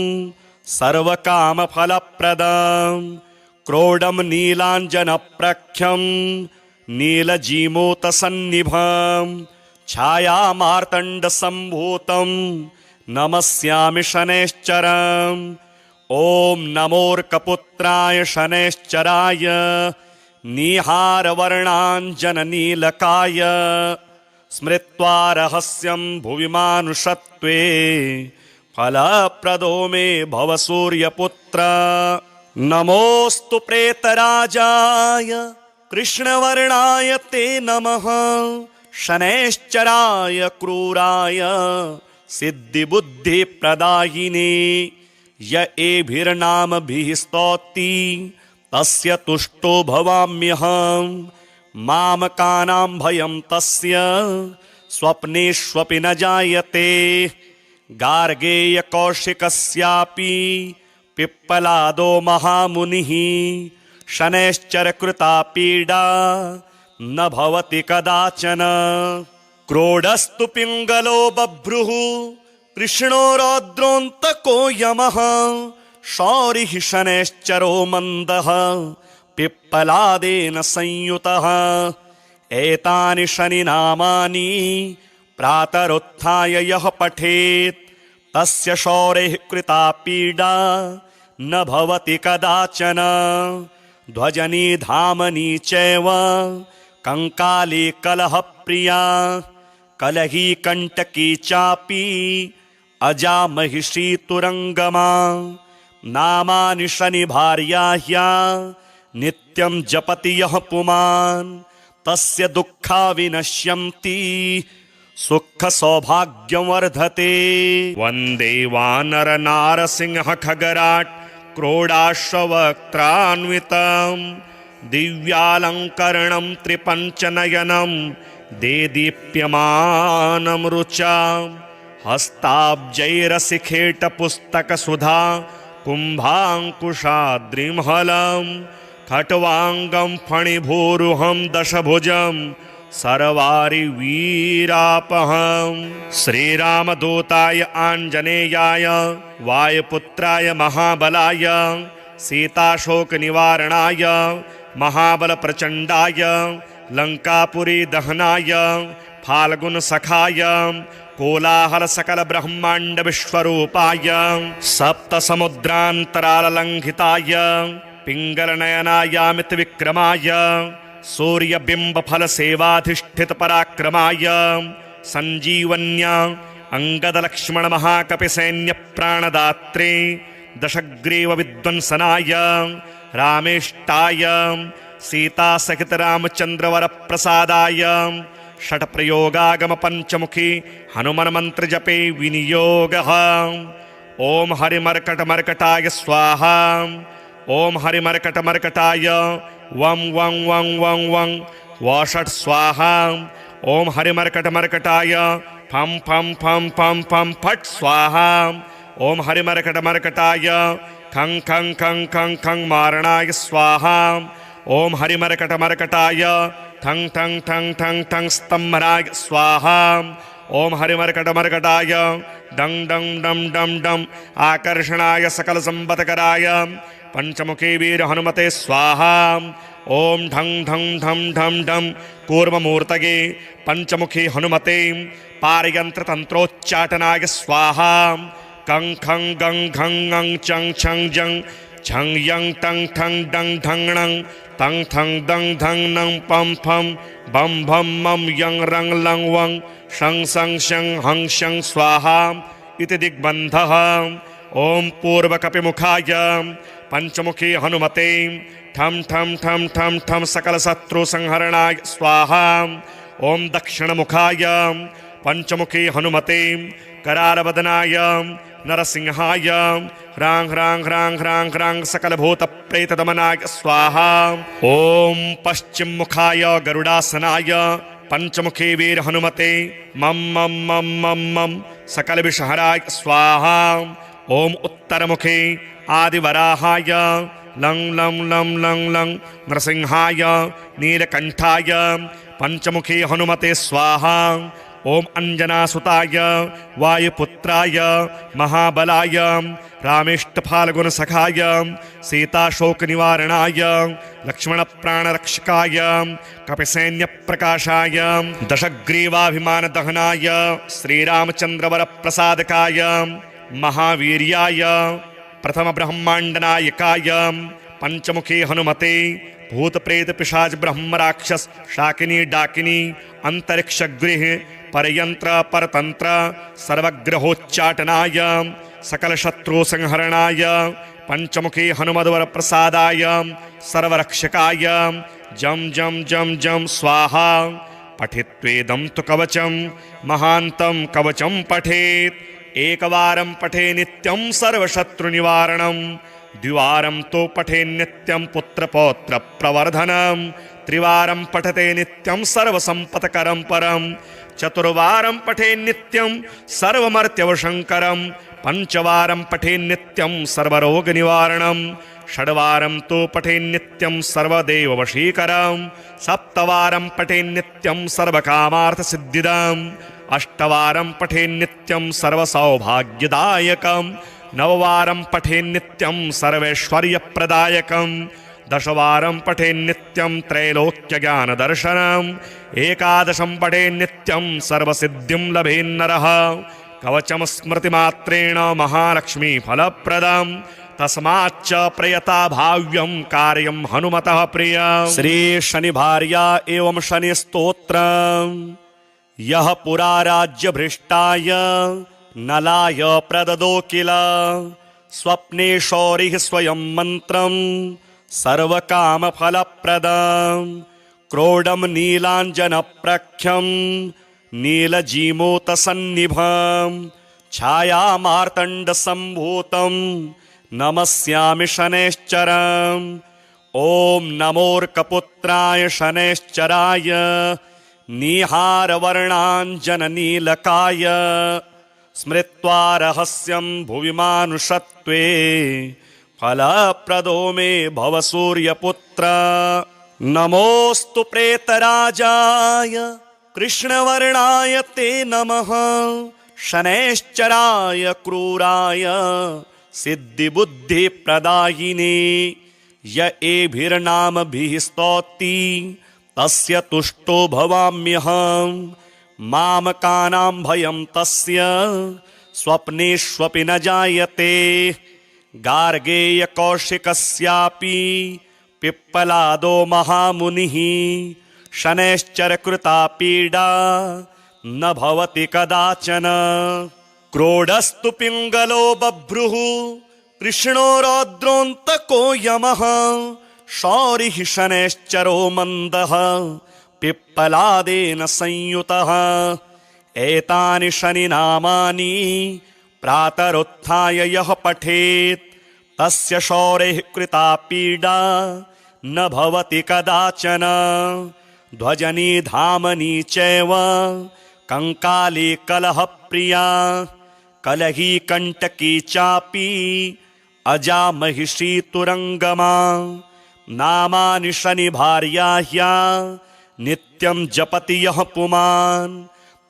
सर्वकामफलप्रदम् क्रोडं नीलाञ्जनप्रख्यं नीलजीमूतसन्निभम् छायामार्तण्डसम्भूतं नमस्यामि शनैश्चरम् ॐ नमोऽर्कपुत्राय शनैश्चराय निहारवर्णाञ्जननीलकाय स्मृत्वा रहस्यं भुवि मानुषत्वे फलप्रदो मे भव सूर्यपुत्र नमोऽस्तु प्रेतराजाय कृष्णवर्णाय ते नमः शनैश्चराय क्रूराय सिद्धिबुद्धिप्रदायिने य एभिर्नामभिः स्तौति तस्य तुष्टो भवाम्यहम् मामकानां भयं तस्य स्वप्नेष्वपि न जायते गार्गेयकौशिकस्यापि पिप्पलादो महामुनिः शनैश्चरकृता पीडा न भवति कदाचन क्रोडस्तु पिङ्गलो बभ्रुः कृष्णो रौद्रोऽन्तको यमः शौरिः शनैश्चरो मन्दः पिप्पलादेन संयुतः एतानि शनिनामानि प्रातरुत्थाय यः पठेत् तस्य शौरेः कृता पीडा न भवति कदाचन ध्वजनी धामनी चैव कंकाली कलहप्रिया कलही कंटकी चापि अजा महिषी तुरंगमा नामानि शनिभार्याह्या नित्यं जपति यः पुमान् तस्य दुःखा विनश्यन्ति सुख सौभाग्यं वर्धते। वन्दे वानर नारसिंह खगराट् क्रोडाश्ववक्त्रान्वितं दिव्यालङ्करणं त्रिपञ्चनयनं देदीप्यमानं रुचां हस्ताब्जैरसिखेटपुस्तकसुधा कुम्भाङ्कुशाद्रिमहलं खट्वाङ्गं फणिभूरुहं दशभुजं सर्वारिवीरापहं श्रीरामदूताय आञ्जनेयाय वायुपुत्राय महाबलाय सीताशोकनिवारणाय महाबलप्रचण्डाय लङ्कापुरी दहनाय फाल्गुनसखाय कोलाहलसकलब्रह्माण्डविश्वरूपाय सप्तसमुद्रान्तराललङ्घिताय पिङ्गलनयनायामितविक्रमाय सूर्यबिम्बफलसेवाधिष्ठितपराक्रमाय सञ्जीवन्या अङ्गदलक्ष्मणमहाकपिसैन्यप्राणदात्रे दशग्रीवविध्वंसनाय रामेष्टाय सीतासहितरामचन्द्रवरप्रसादाय षट्प्रयोगागमपञ्चमुखी हनुमन्मन्त्रजपे विनियोगः। ॐ हरिमर्कटमर्कटाय स्वाहा ॐ हरिमर्कटमर्कटाय वं वं वं वं वं वषट् स्वाहा ॐ हरिमर्कटमर्कटाय फं फं फं फं फं फट् स्वाहा ॐ हरिमर्कटमर्कटाय खं खं खं खं खं मारणाय स्वाहा ॐ हरिमर्कटमर्कटाय ठं ठं ठं ठं ठं स्तम्भनाय स्वाहा ॐ हरिमर्कटमर्कटाय डं डं डं डं डं आकर्षणाय सकलसम्पत्कराय पंचमुखी वीर हनुमते स्वाहा ॐ ढं ढं ढं ढं ढं कूर्ममूर्तये पंचमुखी हनुमते पारयन्त्रतन्त्रोच्चाटनाय स्वाहा कं खं गं घं ङं चं छं जं झं यं टं ठं डं ढं णं तं थं दं धं नं पं फं बं भं मं यं रं लं वं शं सं शं हं शं स्वाहा इति दिग्बन्धः। ॐ पूर्वकपिमुखाय पञ्चमुखी हनुमते ठं ठं ठं ठं ठं सकलशत्रुसंहरणाय स्वाहा। ॐ दक्षिणमुखाय पञ्चमुखी हनुमते करालवदनाय नरसिंहाय ह्रां ह्रां ह्रां ह्रां ह्रां सकलभूतप्रेतदमनाय स्वाहा। ॐ पश्चिममुखाय गरुडासनाय पञ्चमुखी वीर हनुमते मं मं मं मं मं सकलविषहराय स्वाहा। ॐ उत्तरमुखे आदिवराहाय लं लं लं लं लं नरसिंहाय नीलकण्ठाय पञ्चमुखी हनुमते स्वाहा। ॐ अञ्जनासुताय वायुपुत्राय महाबलाय रामेष्टफाल्गुनसखाय सीताशोकनिवारणाय लक्ष्मणप्राणरक्षकाय कपिसैन्यप्रकाशाय दशग्रीवाभिमानदहनाय श्रीरामचन्द्रवरप्रसादकाय महावीर्याय प्रथमब्रह्माण्डनायकाय पञ्चमुखी हनुमते भूतप्रेतपिशाच ब्रह्मराक्षस शाकिनी डाकिनी अंतरिक्षगृह परयंत्र परतंत्र सर्वग्रहोच्चाटनाय सकलशत्रुसंहरणाय पञ्चमुखी हनुमद्वरप्रसादाय सर्वरक्षकाय जं जं जं जं स्वाहा। पठित्वेदं तु कवचं महान्तं कवचं पठेत् एकवारं पठे नित्यं सर्वशत्रुनिवारणं द्विवारं तो पठे नित्यं पुत्रपौत्रप्रवर्धनं त्रिवारं पठते नित्यं सर्वसम्पत्करं परं चतुर्वारं पठे नित्यं सर्वमर्त्यवशङ्करं पञ्चवारं पठे नित्यं सर्वरोगनिवारणं षड्वारं तो पठे नित्यं सर्वदेववशीकरं सप्तवारं पठे नित्यं सर्वकामार्थसिद्धिदम् अष्टवारं पठे नित्यं सर्वसौभाग्यदायकं नववारं पठे नित्यं सर्वैश्वर्यप्रदायकं दशवारं पठे नित्यं त्रैलोक्यज्ञानदर्शनम् एकादशं पठे नित्यं सर्वसिद्धिं लभेन्नरः कवचं स्मृतिमात्रेण महालक्ष्मीफलप्रदं तस्माच्च प्रयता भाव्यं कार्यं हनुमतः प्रियम्। श्री शनिभार्या एवं शनिस्तोत्रम् यः पुरा राज्यभ्रष्टाय नलाय प्रददो किल स्वप्ने शौरिः स्वयं मन्त्रं सर्वकामफलप्रदं क्रोडं नीलाञ्जनप्रख्यं नीलजीमूतसन्निभं छायामार्तण्डसम्भूतं नमस्यामि शनैश्चरम्। ॐ नमोऽर्कपुत्राय शनैश्चराय नीहारवर्णाञ्जननीलकाय स्मृत्वा रहस्यं भुवि मानुषत्वे फलप्रदो मे भव सूर्यपुत्र। नमोऽस्तु प्रेतराजाय कृष्णवर्णाय ते नमः शनैश्चराय क्रूराय सिद्धिबुद्धिप्रदायिने य एभिर्नामभिः स्तौति तस्य तुष्टो भवाम्यहं मामकानां भयं तस्य स्वप्नेष्वपि न जायते। गार्गेयकौशिकस्यापि पिप्पलादो महामुनिः शनैश्चरकृता पीडा न भवति कदाचन। क्रोडस्तु पिङ्गलो बभ्रुः कृष्णो रौद्रोऽन्तको यमः शौरिः शनैश्चरो मन्दः पिप्पलादेन संयुतः। एतानि शनिनामानि प्रातरुत्थाय यः पठेत् तस्य शौरेः कृता पीडा न भवति कदाचन। ध्वजनी धामनी चैव कंकाली कलहप्रिया कलही कंटकी चापि अजा महिषी तुरंगमा। नामानि शनिभार्याह्या नित्यं जपति यः पुमान्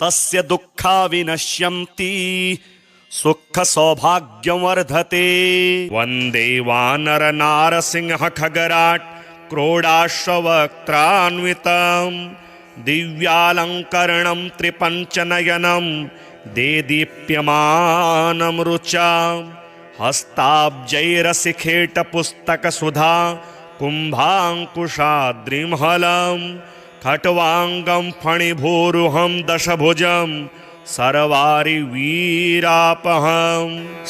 तस्य दुःखा विनश्यन्ति सुख सौभाग्यं वर्धते। वन्दे वानर नारसिंह खगराट् क्रोडाश्ववक्त्रान्वितं दिव्यालङ्करणं त्रिपञ्चनयनं देदीप्यमानं रुचां हस्ताब्जैरसिखेटपुस्तकसुधा कुम्भाङ्कुशाद्रिमहलं खट्वाङ्गं फणिभूरुहं दशभुजं सर्वारिवीरापहं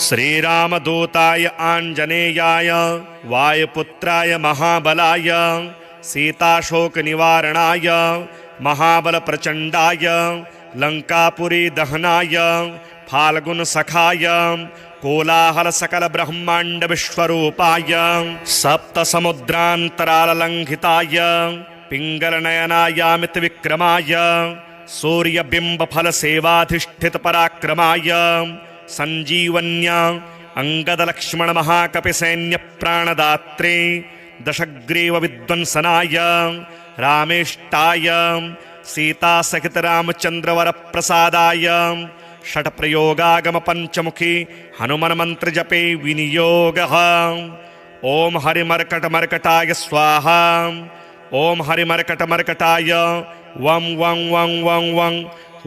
श्रीरामदूताय आञ्जनेयाय वायुपुत्राय महाबलाय सीताशोकनिवारणाय महाबलप्रचण्डाय लङ्कापुरी दहनाय फाल्गुनसखाय कोलाहल सकल ब्रह्मांड विश्वरूपाय सप्तसमुद्रान्तराललङ्घिताय पिङ्गलनयनायामित विक्रमाय सूर्यबिम्बफल सेवाधिष्ठित पराक्रमाय संजीवन्या अंगदलक्ष्मण महाकपिसैन्य प्राणदात्रे दशग्रीव विद्वंसनाय रामेष्टाय सीता सहित रामचंद्रवर प्रसादाय षट प्रयोगागम पंचमुखी हनुमान मंत्र जपे विनियोगः। ओम हरिमर्कट मर्कटाय स्वाहा। ओम हरिमर्कट मर्कटाय वं वं वं वं वं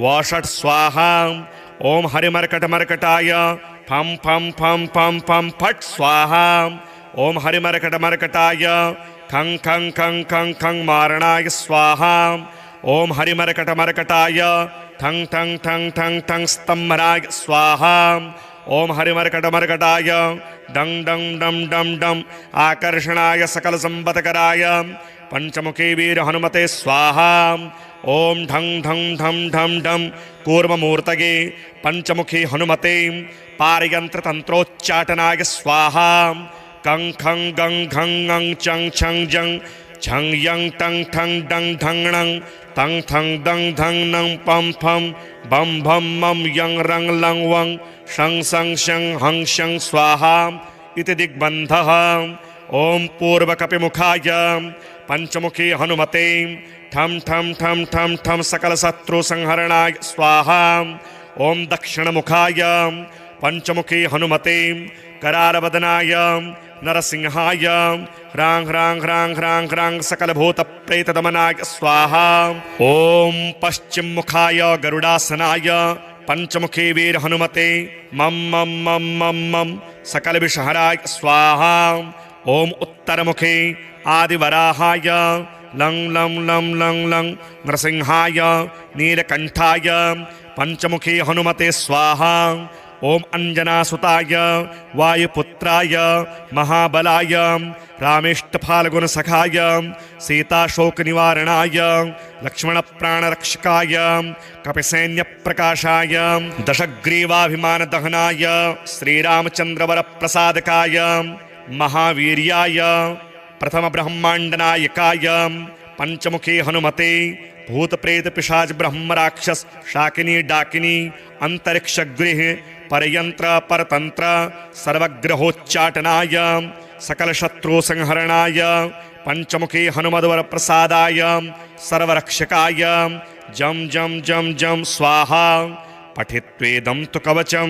वषट् स्वाहा। ओम हरिमर्कट मर्कटाय फं फं फं फं फं फट् स्वाहा। ओम हरिमर्कट मर्कटाय खं खं खं खं खं मारणाय स्वाहा। ओम हरिमर्कट मर्कटाय ठं ठं ठं ठं ठं स्तंभनाय स्वाहा। ओम हरिमर्कट मर्कटाय डं डं डं डं डं आकर्षणाय सकल संपत्कराय पंचमुखी वीर हनुमते स्वाहा। ओम ढं ढं ढं ढं ढं कूर्ममूर्तये पंचमुखी हनुमते पारयंत्र तंत्रोच्चाटनाय स्वाहा। कं खं गं घं ङं चं छं जं छं यं टं ठं डं ढं णं तं थं दं धं नं पं फं बं भं मं यं रं लं वं शं सं शं हं शं स्वाहा इति दिग्बन्धः। ओम पूर्वकपिमुखाय पंचमुखी हनुमते ठं ठं ठं ठं ठं सकल शत्रु संहरणाय स्वाहा। ओम दक्षिणमुखाय पंचमुखी हनुमते करालवदनाय नरसिंहाय ह्रां ह्रां ह्रां ह्रां ह्रां सकल भूत प्रेत दमनाय स्वाहा। ओम पश्चिम मुखाय गरुडासनाय पंचमुखी वीर हनुमते मम मम मम मम मम सकल विषहराय स्वाहा। ओम उत्तर मुखे आदिवराहाय लं लं लं लं लं नरसिंहाय नीलकंठाय पंचमुखी हनुमते स्वाहा। ओम अंजनासुताय वायुपुत्राय महाबलाय रामेष्टफाल्गुनसखाय सीताशोकनिवारणाय लक्ष्मणप्राणरक्षकाय कपिसैन्यप्रकाशाय दशग्रीवाभिमानदहनाय श्रीरामचन्द्रवरप्रसादकाय महावीर्याय प्रथम ब्रह्मांडनायकाय पंचमुखी हनुमते भूत प्रेत पिशाच ब्रह्म राक्षस शाकिनी डाकिनी अंतरिक्ष गृह परयंत्र परतंत्र सर्वग्रहोच्चाटनाय सकल शत्रु संहरणाय पंचमुखी हनुमद्वर प्रसादाय सर्वरक्षकाय जम जम जम जम स्वाहा। पठित्वेदं तु कवचं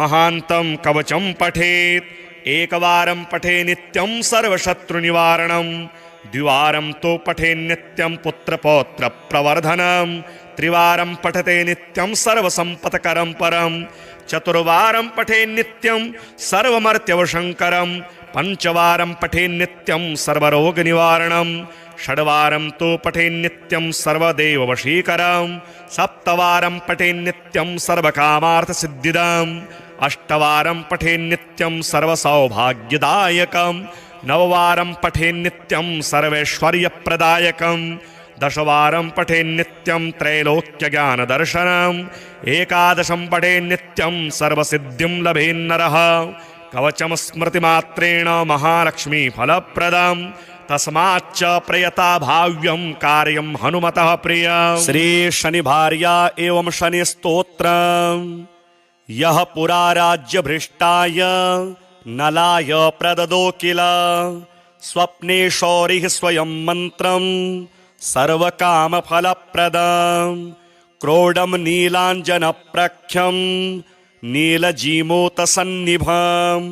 महान्तं कवचं पठेत् एकवारं पठे नित्यं सर्वशत्रुनिवारणं द्विवारं तो पठे नित्यं पुत्रपौत्र प्रवर्धनं त्रिवारं पठते नित्यं सर्वसंपत्करं परं चतुर्वारं पठे नित्यं सर्वमर्त्यवशंकरं पंचवारं पठे नित्यं सर्वरोगनिवारणं षड्वारं तो पठे नित्यं सर्वदेववशीकरं सप्तवारं पठे नित्यं सर्वकामार्थसिद्धिदम् अष्टवारं पठे नित्यं सर्वसौभाग्यदायकं नववारं पठे नित्यं सर्वैश्वर्यप्रदायकं दशवारं पठे नित्यं त्रैलोक्यज्ञानदर्शनम् एकादशं पठे नित्यं सर्वसिद्धिं लभेन्नरः कवचं स्मृतिमात्रेण महालक्ष्मीफलप्रदम् तस्माच्च प्रयता भाव्यं कार्यं हनुमतः प्रियम्। श्री शनिभार्या एवं शनि स्तोत्रम् यः पुरा राज्यभ्रष्टाय नलाय प्रददो किल स्वप्ने शौरिः स्वयं मन्त्रं सर्वकामफलप्रदं क्रोडं नीलाञ्जनप्रख्यं नीलजीमूतसन्निभं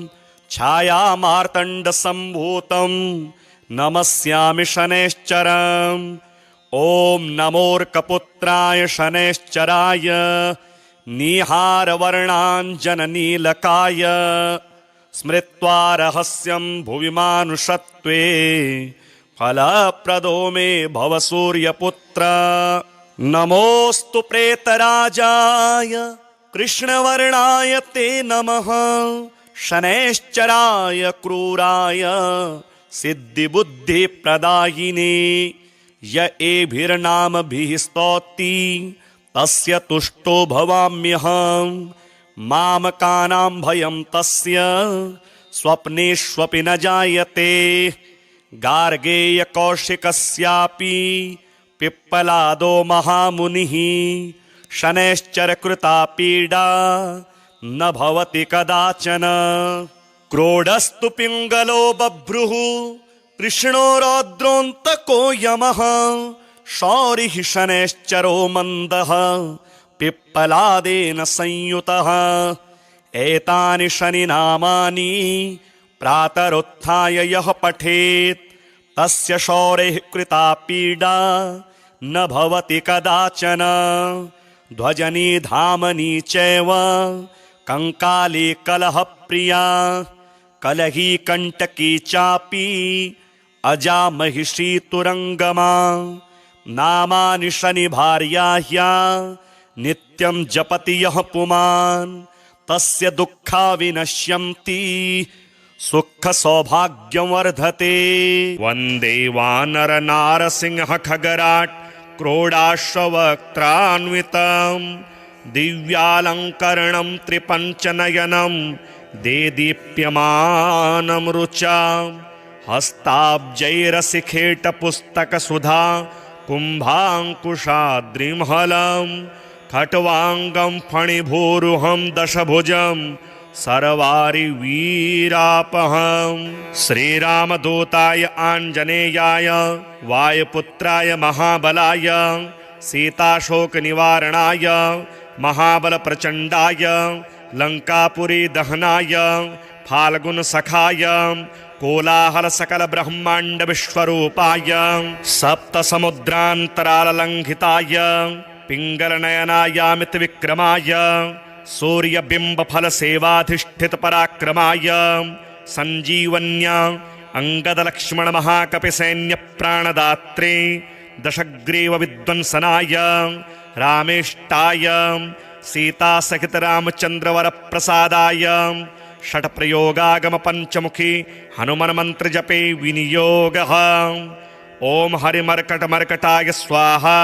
छायामार्तण्डसम्भूतं नमस्यामि शनैश्चरम्। ॐ नमोऽर्कपुत्राय शनैश्चराय निहारवर्णाञ्जननीलकाय स्मृत्वा रहस्यं भुवि मानुषत्वे फलप्रदो मे भव सूर्यपुत्र। नमोऽस्तु प्रेतराजाय कृष्णवर्णाय ते नमः। शनैश्चराय क्रूराय सिद्धिबुद्धिप्रदायिने य एभिर्नामभिः स्तौति तस्य तुष्टो भवाम्यहम्। मामकानां भयं तस्य स्वप्नेष्वपि न जायते। गार्गेयकौशिकस्यापि पिप्पलादो महामुनिः शनैश्चरकृता पीडा न भवति कदाचन। क्रोडस्तु पिङ्गलो बभ्रुः कृष्णो रौद्रोऽन्तको यमः। शौरिः शनैश्चरो मन्दः पिप्पलादेन संयुतः। एतानि शनिनामानि प्रातरुत्थाय यः पठेत् तस्य शौरेः कृता पीडा न भवति कदाचन। ध्वजनी धामनी चैव कंकाली कलहप्रिया कलही कंटकी चापि अजा महिषी तुरंगमा। नामानि शनिभार्याह्या नित्यं जपति यः पुमान् तस्य दुःखा विनश्यन्ति सुख सौभाग्यं वर्धते। वन्दे वानर नारसिंह खगराट् क्रोडाश्ववक्त्रान्वितं दिव्यालङ्करणं त्रिपञ्चनयनं देदीप्यमानं रुचां। हस्ताब्जैरसिखेटपुस्तकसुधा कुम्भाङ्कुशाद्रिमहलं खट्वाङ्गं फणिभूरुहं दशभुजं सर्वारिवीरापहम्। श्रीरामदूताय आञ्जनेयाय वायुपुत्राय महाबलाय सीताशोकनिवारणाय महाबलप्रचण्डाय लङ्कापुरी दहनाय फाल्गुनसखाय कोलाहलसकलब्रह्माण्डविश्वरूपाय सप्तसमुद्रान्तराललङ्घिताय पिङ्गलनयनायामितविक्रमाय सूर्यबिम्बफलसेवाधिष्ठितपराक्रमाय सञ्जीवन्या अङ्गदलक्ष्मणमहाकपिसैन्यप्राणदात्रे दशग्रीवविध्वंसनाय रामेष्टाय सीतासहितरामचन्द्रवरप्रसादाय षट्प्रयोगागमपञ्चमुखी हनुमन्मन्त्रजपे विनियोगः। ॐ हरिमर्कटमर्कटाय स्वाहा।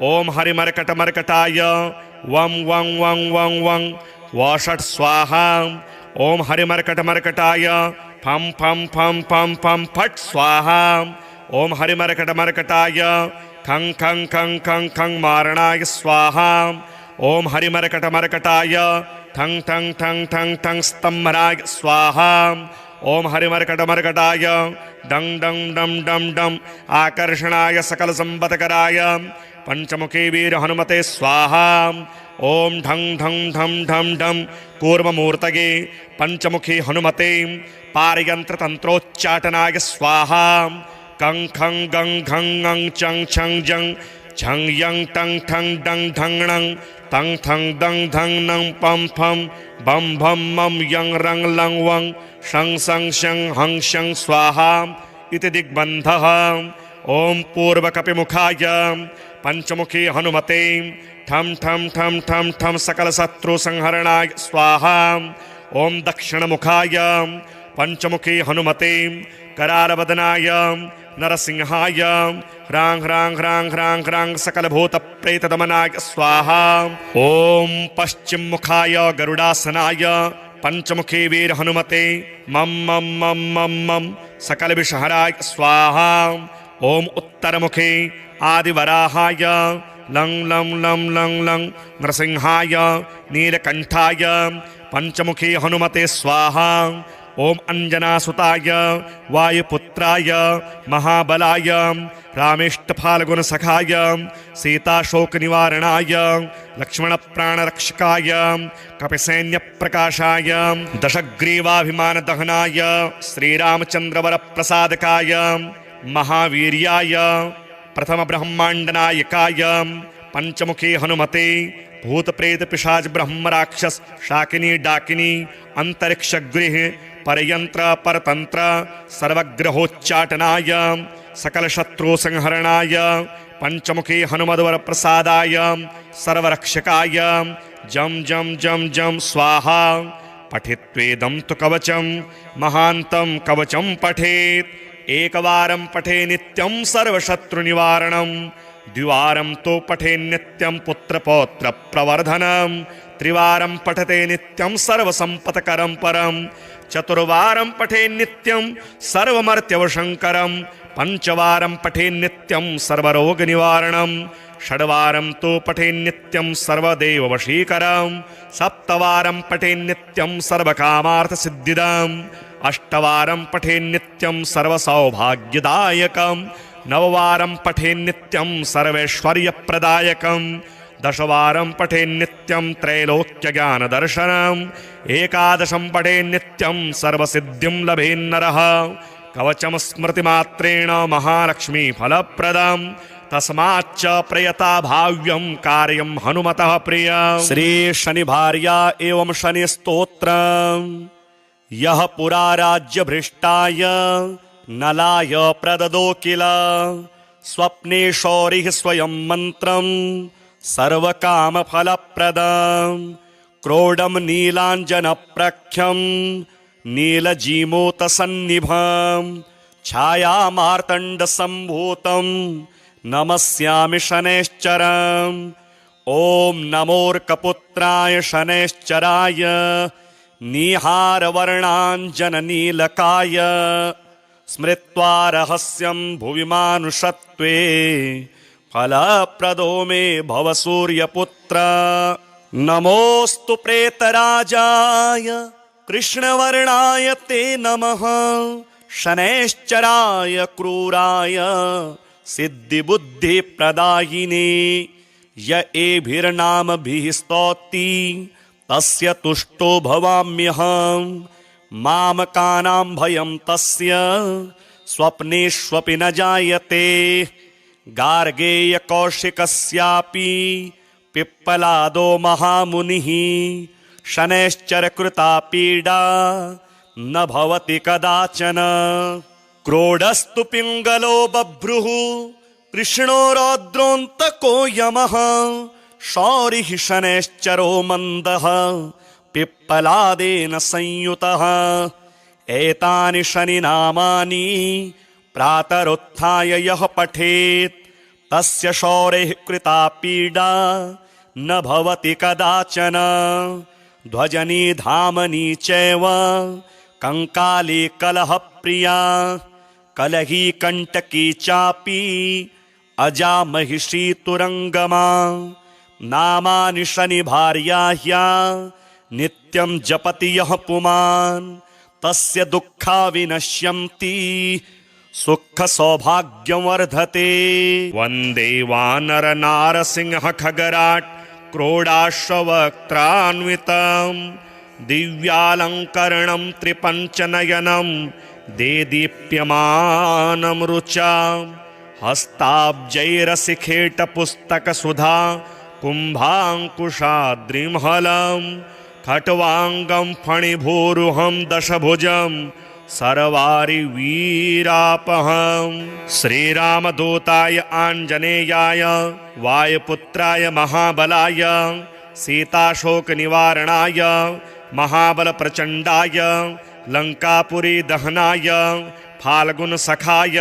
ॐ हरिमर्कटमर्कटाय वं वं वं वं वं वषट् स्वाहा। ॐ हरिमर्कटमर्कटाय फं फं फं फं फं फट् स्वाहा। ॐ हरिमर्कटमर्कटाय खं खं खं खं खं मारणाय स्वाहा। ॐ हरिमर्कटमर्कटाय ठं ठं ठं ठं ठं स्तम्भराय स्वाहा। ॐ हरिमर्कटमर्कटाय डं डं डं डं डं आकर्षणाय सकलसम्पत्कराय पंचमुखी वीर हनुमते स्वाहा। ओम ढं ढं ढं ढं ढं कूर्ममूर्तये पंचमुखी हनुमते पारयंत्र तंत्रोच्चाटनाय स्वाहा। कं खं गं घं ङं चं छं जं झं यं टं ठं डं ढं णं तं थं दं धं नं पं फं बं भं मं यं रं लं वं शं सं शं हं शं स्वाहा इति दिग्बन्धः। ओम पूर्वकपिमुखाय पंचमुखी हनुमते ठं ठं ठं ठं ठं सकलशत्रुसंहरणाय स्वाहा। ओम दक्षिणमुखाय पंचमुखी हनुमते करालवदनाय नरसिंहाय ह्रां ह्रां ह्रां ह्रां ह्रां सकलभूतप्रेतदमनाय स्वाहा। ओम पश्चिममुखाय गरुडासनाय पंचमुखी वीर हनुमते मम मम मम मम मम सकलविषहराय स्वाहा। ओम उत्तरमुखे आदिवराहाय लं लं लं लं लं नरसिंहाय नीलकंठाय पंचमुखी हनुमते स्वाहा। ओम अंजनासुताय वायुपुत्राय महाबलाय रामेष्टफाल्गुनसखाय सीताशोकनिवारणाय लक्ष्मणप्राणरक्षकाय कपिसैन्यप्रकाशाय दशग्रीवाभिमानदहनाय श्रीरामचन्द्रवरप्रसादकाय महावीर्याय प्रथम ब्रह्मांडनायकाय पंचमुखी हनुमते भूत प्रेत पिशाच ब्रह्म राक्षस शाकिनी डाकिनी अंतरिक्ष गृह परयंत्र परतंत्र सर्वग्रहोच्चाटनाय सकल शत्रु संहरणाय पंचमुखी हनुमद्वर प्रसादाय सर्वरक्षकाय जम जम जम जम स्वाहा। पठित्वेदं तु कवचं महान्तं कवचं पठेत् एकवारं पठे नित्यं सर्वशत्रुनिवारणं द्विवारं तो पठे नित्यं पुत्रपौत्र प्रवर्धनं त्रिवारं पठते नित्यं सर्वसम्पत्करं परं चतुर्वारं पठे नित्यं सर्वमर्त्यवशङ्करं पंचवारं पठे नित्यं सर्वरोगनिवारणं षड्वारं तो पठे नित्यं सर्वदेववशीकरं सप्तवारं पठे नित्यं सर्वकामार्थसिद्धिदम् अष्टवारं पठे नित्यं सर्वसौभाग्यदायकं नववारं पठे नित्यं सर्वैश्वर्यप्रदायकं दशवारं पठे नित्यं त्रैलोक्यज्ञानदर्शनम् एकादशं पठे नित्यं सर्वसिद्धिं लभेन्नरः कवचं स्मृतिमात्रेण महालक्ष्मी फलप्रदम् तस्माच्च प्रयता भाव्यं कार्यं हनुमतः प्रियम्। श्री शनि भार्या एवं शनि स्तोत्रम् यः पुरा राज्य भ्रष्टाय नलाय प्रददो किल स्वप्ने शौरिः स्वयं मन्त्रं सर्वकाम फलप्रदम् क्रोडं नीलाञ्जनप्रख्यं नीलजीमूतसन्निभं छायामार्तण्डसम्भूतं नमस्यामि शनैश्चरम् ॐ नमोऽर्कपुत्राय शनैश्चराय नीहारवर्णाञ्जननीलकाय स्मृत्वा रहस्यं भुवि मानुषत्वे फलप्रदो मे भव सूर्यपुत्र। नमोऽस्तु प्रेतराजाय कृष्णवर्णाय ते नमः शनैश्चराय क्रूराय सिद्धिबुद्धिप्रदायिने य एभिर्नामभिः स्तौति तस्य तुष्टो भवाम्यहं मामकानां भयं तस्य स्वप्नेष्वपि न जायते। गार्गेयकौशिकस्यापि पिप्पलादो महामुनिः शनैश्चरकृता पीडा न भवति कदाचन। क्रोडस्तु पिङ्गलो बभ्रुः कृष्णो रौद्रोऽन्तको यमः शौरिः शनैश्चरो मन्दः पिप्पलादेन संयुतः। एतानि शनिनामानि प्रातरुत्थाय यः पठेत् तस्य शौरेः कृता पीडा न भवति कदाचन। ध्वजनी धामनी चैव कंकाली कलहप्रिया कलही कंटकी चापि अजा महिषी तुरंगमा। नामानि शनि भार्याह्या नित्यं जपति यः पुमान् तस्य दुःखा विनश्यन्ति सुख सौभाग्यं वर्धते। वन्दे वानर नारसिंह खगराट् क्रोडाश्ववक्त्रान्वितं दिव्यालङ्करणं त्रिपञ्चनयनं देदीप्यमानं रुचां हस्ताब्जैरसिखेटपुस्तकसुधा कुम्भाङ्कुशाद्रिमहलं खट्वाङ्गं फणिभूरुहं दशभुजं सर्वारिवीरापहं। श्रीरामदूताय आञ्जनेयाय वायुपुत्राय महाबलाय सीताशोकनिवारणाय महाबलप्रचण्डाय लङ्कापुरी दहनाय फाल्गुनसखाय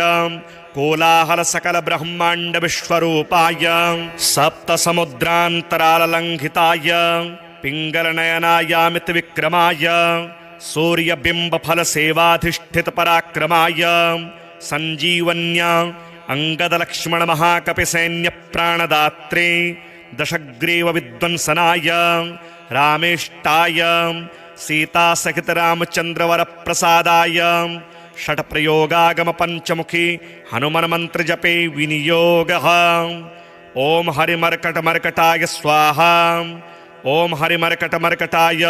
कोलाहलसकलब्रह्माण्डविश्वरूपाय सप्तसमुद्रान्तराललङ्घिताय पिङ्गलनयनायामितविक्रमाय सूर्यबिम्बफलसेवाधिष्ठितपराक्रमाय सञ्जीवन्या अङ्गदलक्ष्मणमहाकपिसैन्यप्राणदात्रे दशग्रीवविध्वंसनाय रामेष्टाय सीतासहितरामचन्द्रवरप्रसादाय षट्प्रयोगागमपञ्चमुखी हनुमन्मन्त्रजपे विनियोगः। ॐ हरिमर्कटमर्कटाय स्वाहा। ॐ हरिमर्कटमर्कटाय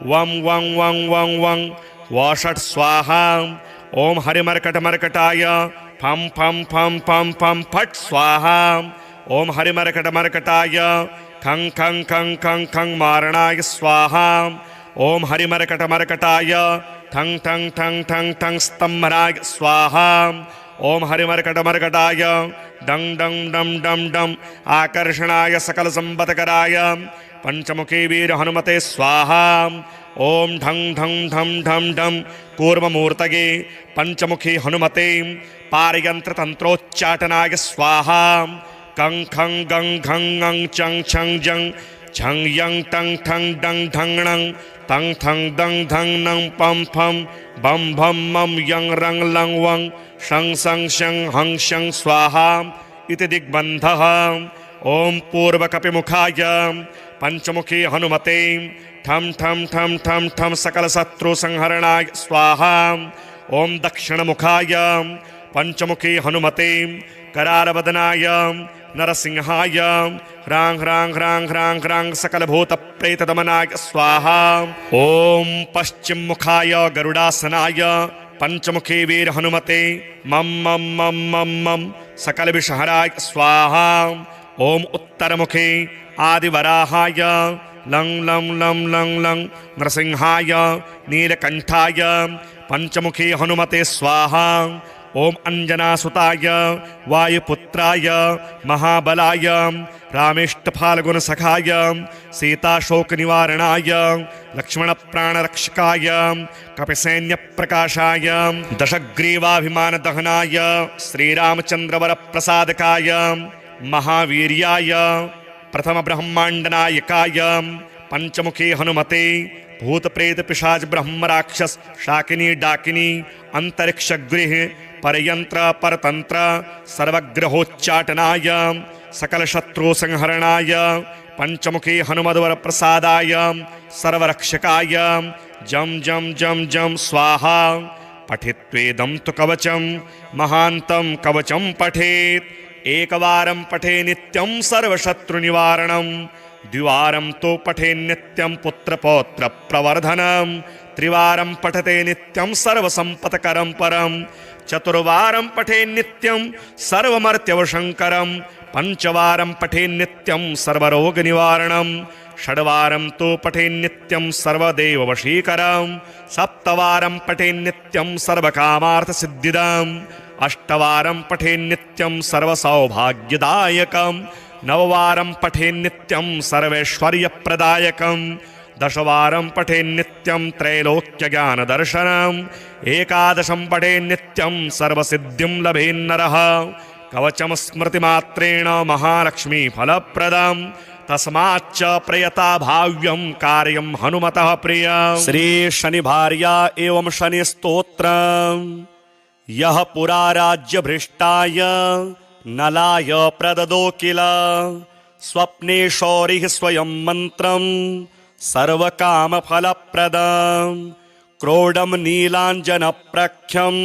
वं वं वं वं वं वषट् स्वाहा। ॐ हरिमर्कटमर्कटाय फं फं फं फं फं फट् स्वाहा। ॐ हरिमर्कटमर्कटाय खं खं खं खं खं मारणाय स्वाहा ॐ हरिमर्कटमर्कटाय ठं ठं ठं ठं ठं स्तम्भनाय स्वाहा ॐ हरिमर्कटमर्कटाय डं डं डं डं डं आकर्षणाय सकलसम्पत्कराय पंचमुखी वीर हनुमते स्वाहा ॐ ढं ढं ढं ढं ढं कूर्ममूर्तये पंचमुखी हनुमते पारयन्त्रतन्त्रोच्चाटनाय स्वाहा कं खं गं घं ङं चं छं जं झं यं टं ठं डं ढं णं तं ठं दं धं नं पं फं बं भं मं यं रं लं वं शं सं शं हं शं स्वाहा इति दिग्बन्धः। ॐ पूर्वकपिमुखाय पंचमुखी हनुमते ठं ठं ठं ठं ठं सकलशत्रुसंहरणाय स्वाहा ॐ दक्षिणमुखाय पंचमुखी हनुमते करालवदनाय नरसिंहाय ह्रां ह्रां ह्रां ह्रां ह्रां सकलभूतप्रेतदमनाय स्वाहा ॐ पश्चिममुखाय गरुडासनाय पंचमुखी वीर हनुमते मं मं मं मं मं सकलविषहराय स्वाहा ॐ उत्तरमुखे आदिवराहाय लं लं लं लं लं नरसिंहाय नीलकण्ठाय पंचमुखी हनुमते स्वाहा ॐ अंजनासुताय वायुपुत्राय महाबलाय रामेष्टफाल्गुनसखाय सीताशोकनिवारणाय लक्ष्मणप्राणरक्षकाय कपिसैन्यप्रकाशाय दशग्रीवाभिमानदहनाय श्रीरामचन्द्रवरप्रसादकाय महावीर्याय प्रथमब्रह्माण्डनायकाय पंचमुखी हनुमते भूतप्रेत पिशाच ब्रह्मराक्षस शाकिनी डाकिनी अंतरिक्षगृह परयंत्र परतंत्र सर्वग्रहोच्चाटनाय सकलशत्रुसंहरणाय पंचमुखी हनुमद्वर प्रसादाय सर्वरक्षकाय जम जम जम जम स्वाहा पठित्वेदं तु कवचं महान्तं कवचं पठेत् एकवारं पठे नित्यं सर्वशत्रुनिवारणं द्विवारं तो पठे नित्यं पुत्रपौत्र प्रवर्धनं त्रिवारं पठते नित्यं सर्वसम्पत्करं परं चतुर्वारं पठे नित्यं सर्वमर्त्यवशङ्करं पंचवारं पठे नित्यं सर्वरोगनिवारणं षड्वारं तो पठे नित्यं सर्वदेववशीकरं सप्तवारं पठे नित्यं सर्वकामार्थसिद्धिदम् अष्टवारं पठे नित्यं सर्वसौभाग्यदायकं नववारं पठे नित्यं सर्वैश्वर्यप्रदायकं दशवारं पठे नित्यं त्रैलोक्यज्ञानदर्शनम् एकादशं पठे नित्यं सर्वसिद्धिं लभेन्नरः कवचं स्मृतिमात्रेण महालक्ष्मीफलप्रदं तस्माच्च प्रयता भाव्यं कार्यं हनुमतः प्रियं। श्री शनिभार्या एवं शनि स्तोत्रम् यः पुरा राज्यभ्रष्टाय नलाय प्रददो किल स्वप्ने शौरिः स्वयं मन्त्रं सर्वकामफलप्रदं क्रोडं नीलाञ्जनप्रख्यं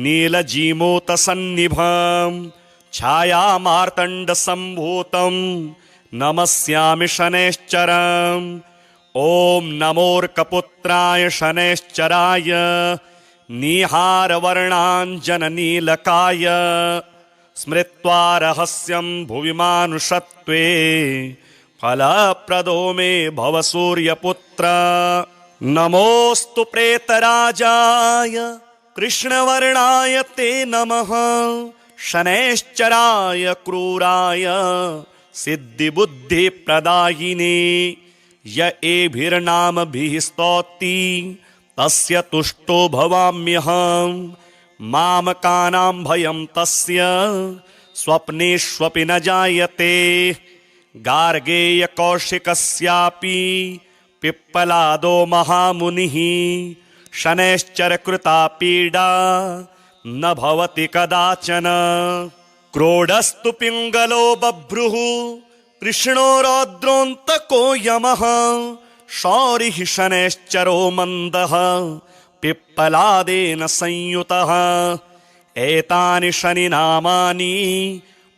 नीलजीमूतसन्निभं छायामार्तण्डसम्भूतं नमस्यामि शनैश्चरम् ॐ नमोऽर्कपुत्राय शनैश्चराय नीहारवर्णाञ्जननीलकाय स्मृत्वा रहस्यं भुवि मानुषत्वे फलप्रदो मे भव सूर्यपुत्र। नमोऽस्तु प्रेतराजाय कृष्णवर्णाय ते नमः शनैश्चराय क्रूराय सिद्धिबुद्धिप्रदायिने य एभिर्नामभिः स्तौति तस्य तुष्टो भवाम्यहम् मामकानां भयं तस्य स्वप्नेष्वपि न जायते गार्गेयकौशिकस्यापि पिप्पलादो महामुनिः शनैश्चरकृता पीडा न भवति कदाचन क्रोडस्तु पिङ्गलो बभ्रुः कृष्णो रौद्रोऽन्तको यमः शौरिः शनैश्चरो मन्दः पिप्पलादेन संयुतः एतानि शनिनामानि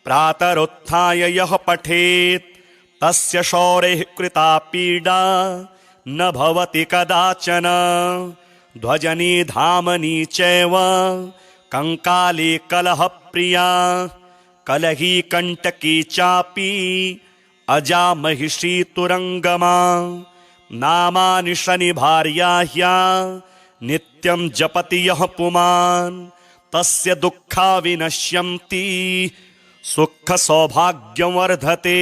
प्रातरुत्थाय यः पठेत् तस्य शौरेः कृता पीडा न भवति कदाचन ध्वजनी धामनी चैव कंकाली कलहप्रिया कलही कंटकी चापि अजामहिषी तुरंगमा नामानि शनि भार्याह्या नित्यं जपति यः पुमान् तस्य दुःखा विनश्यन्ति सुख सौभाग्यं वर्धते।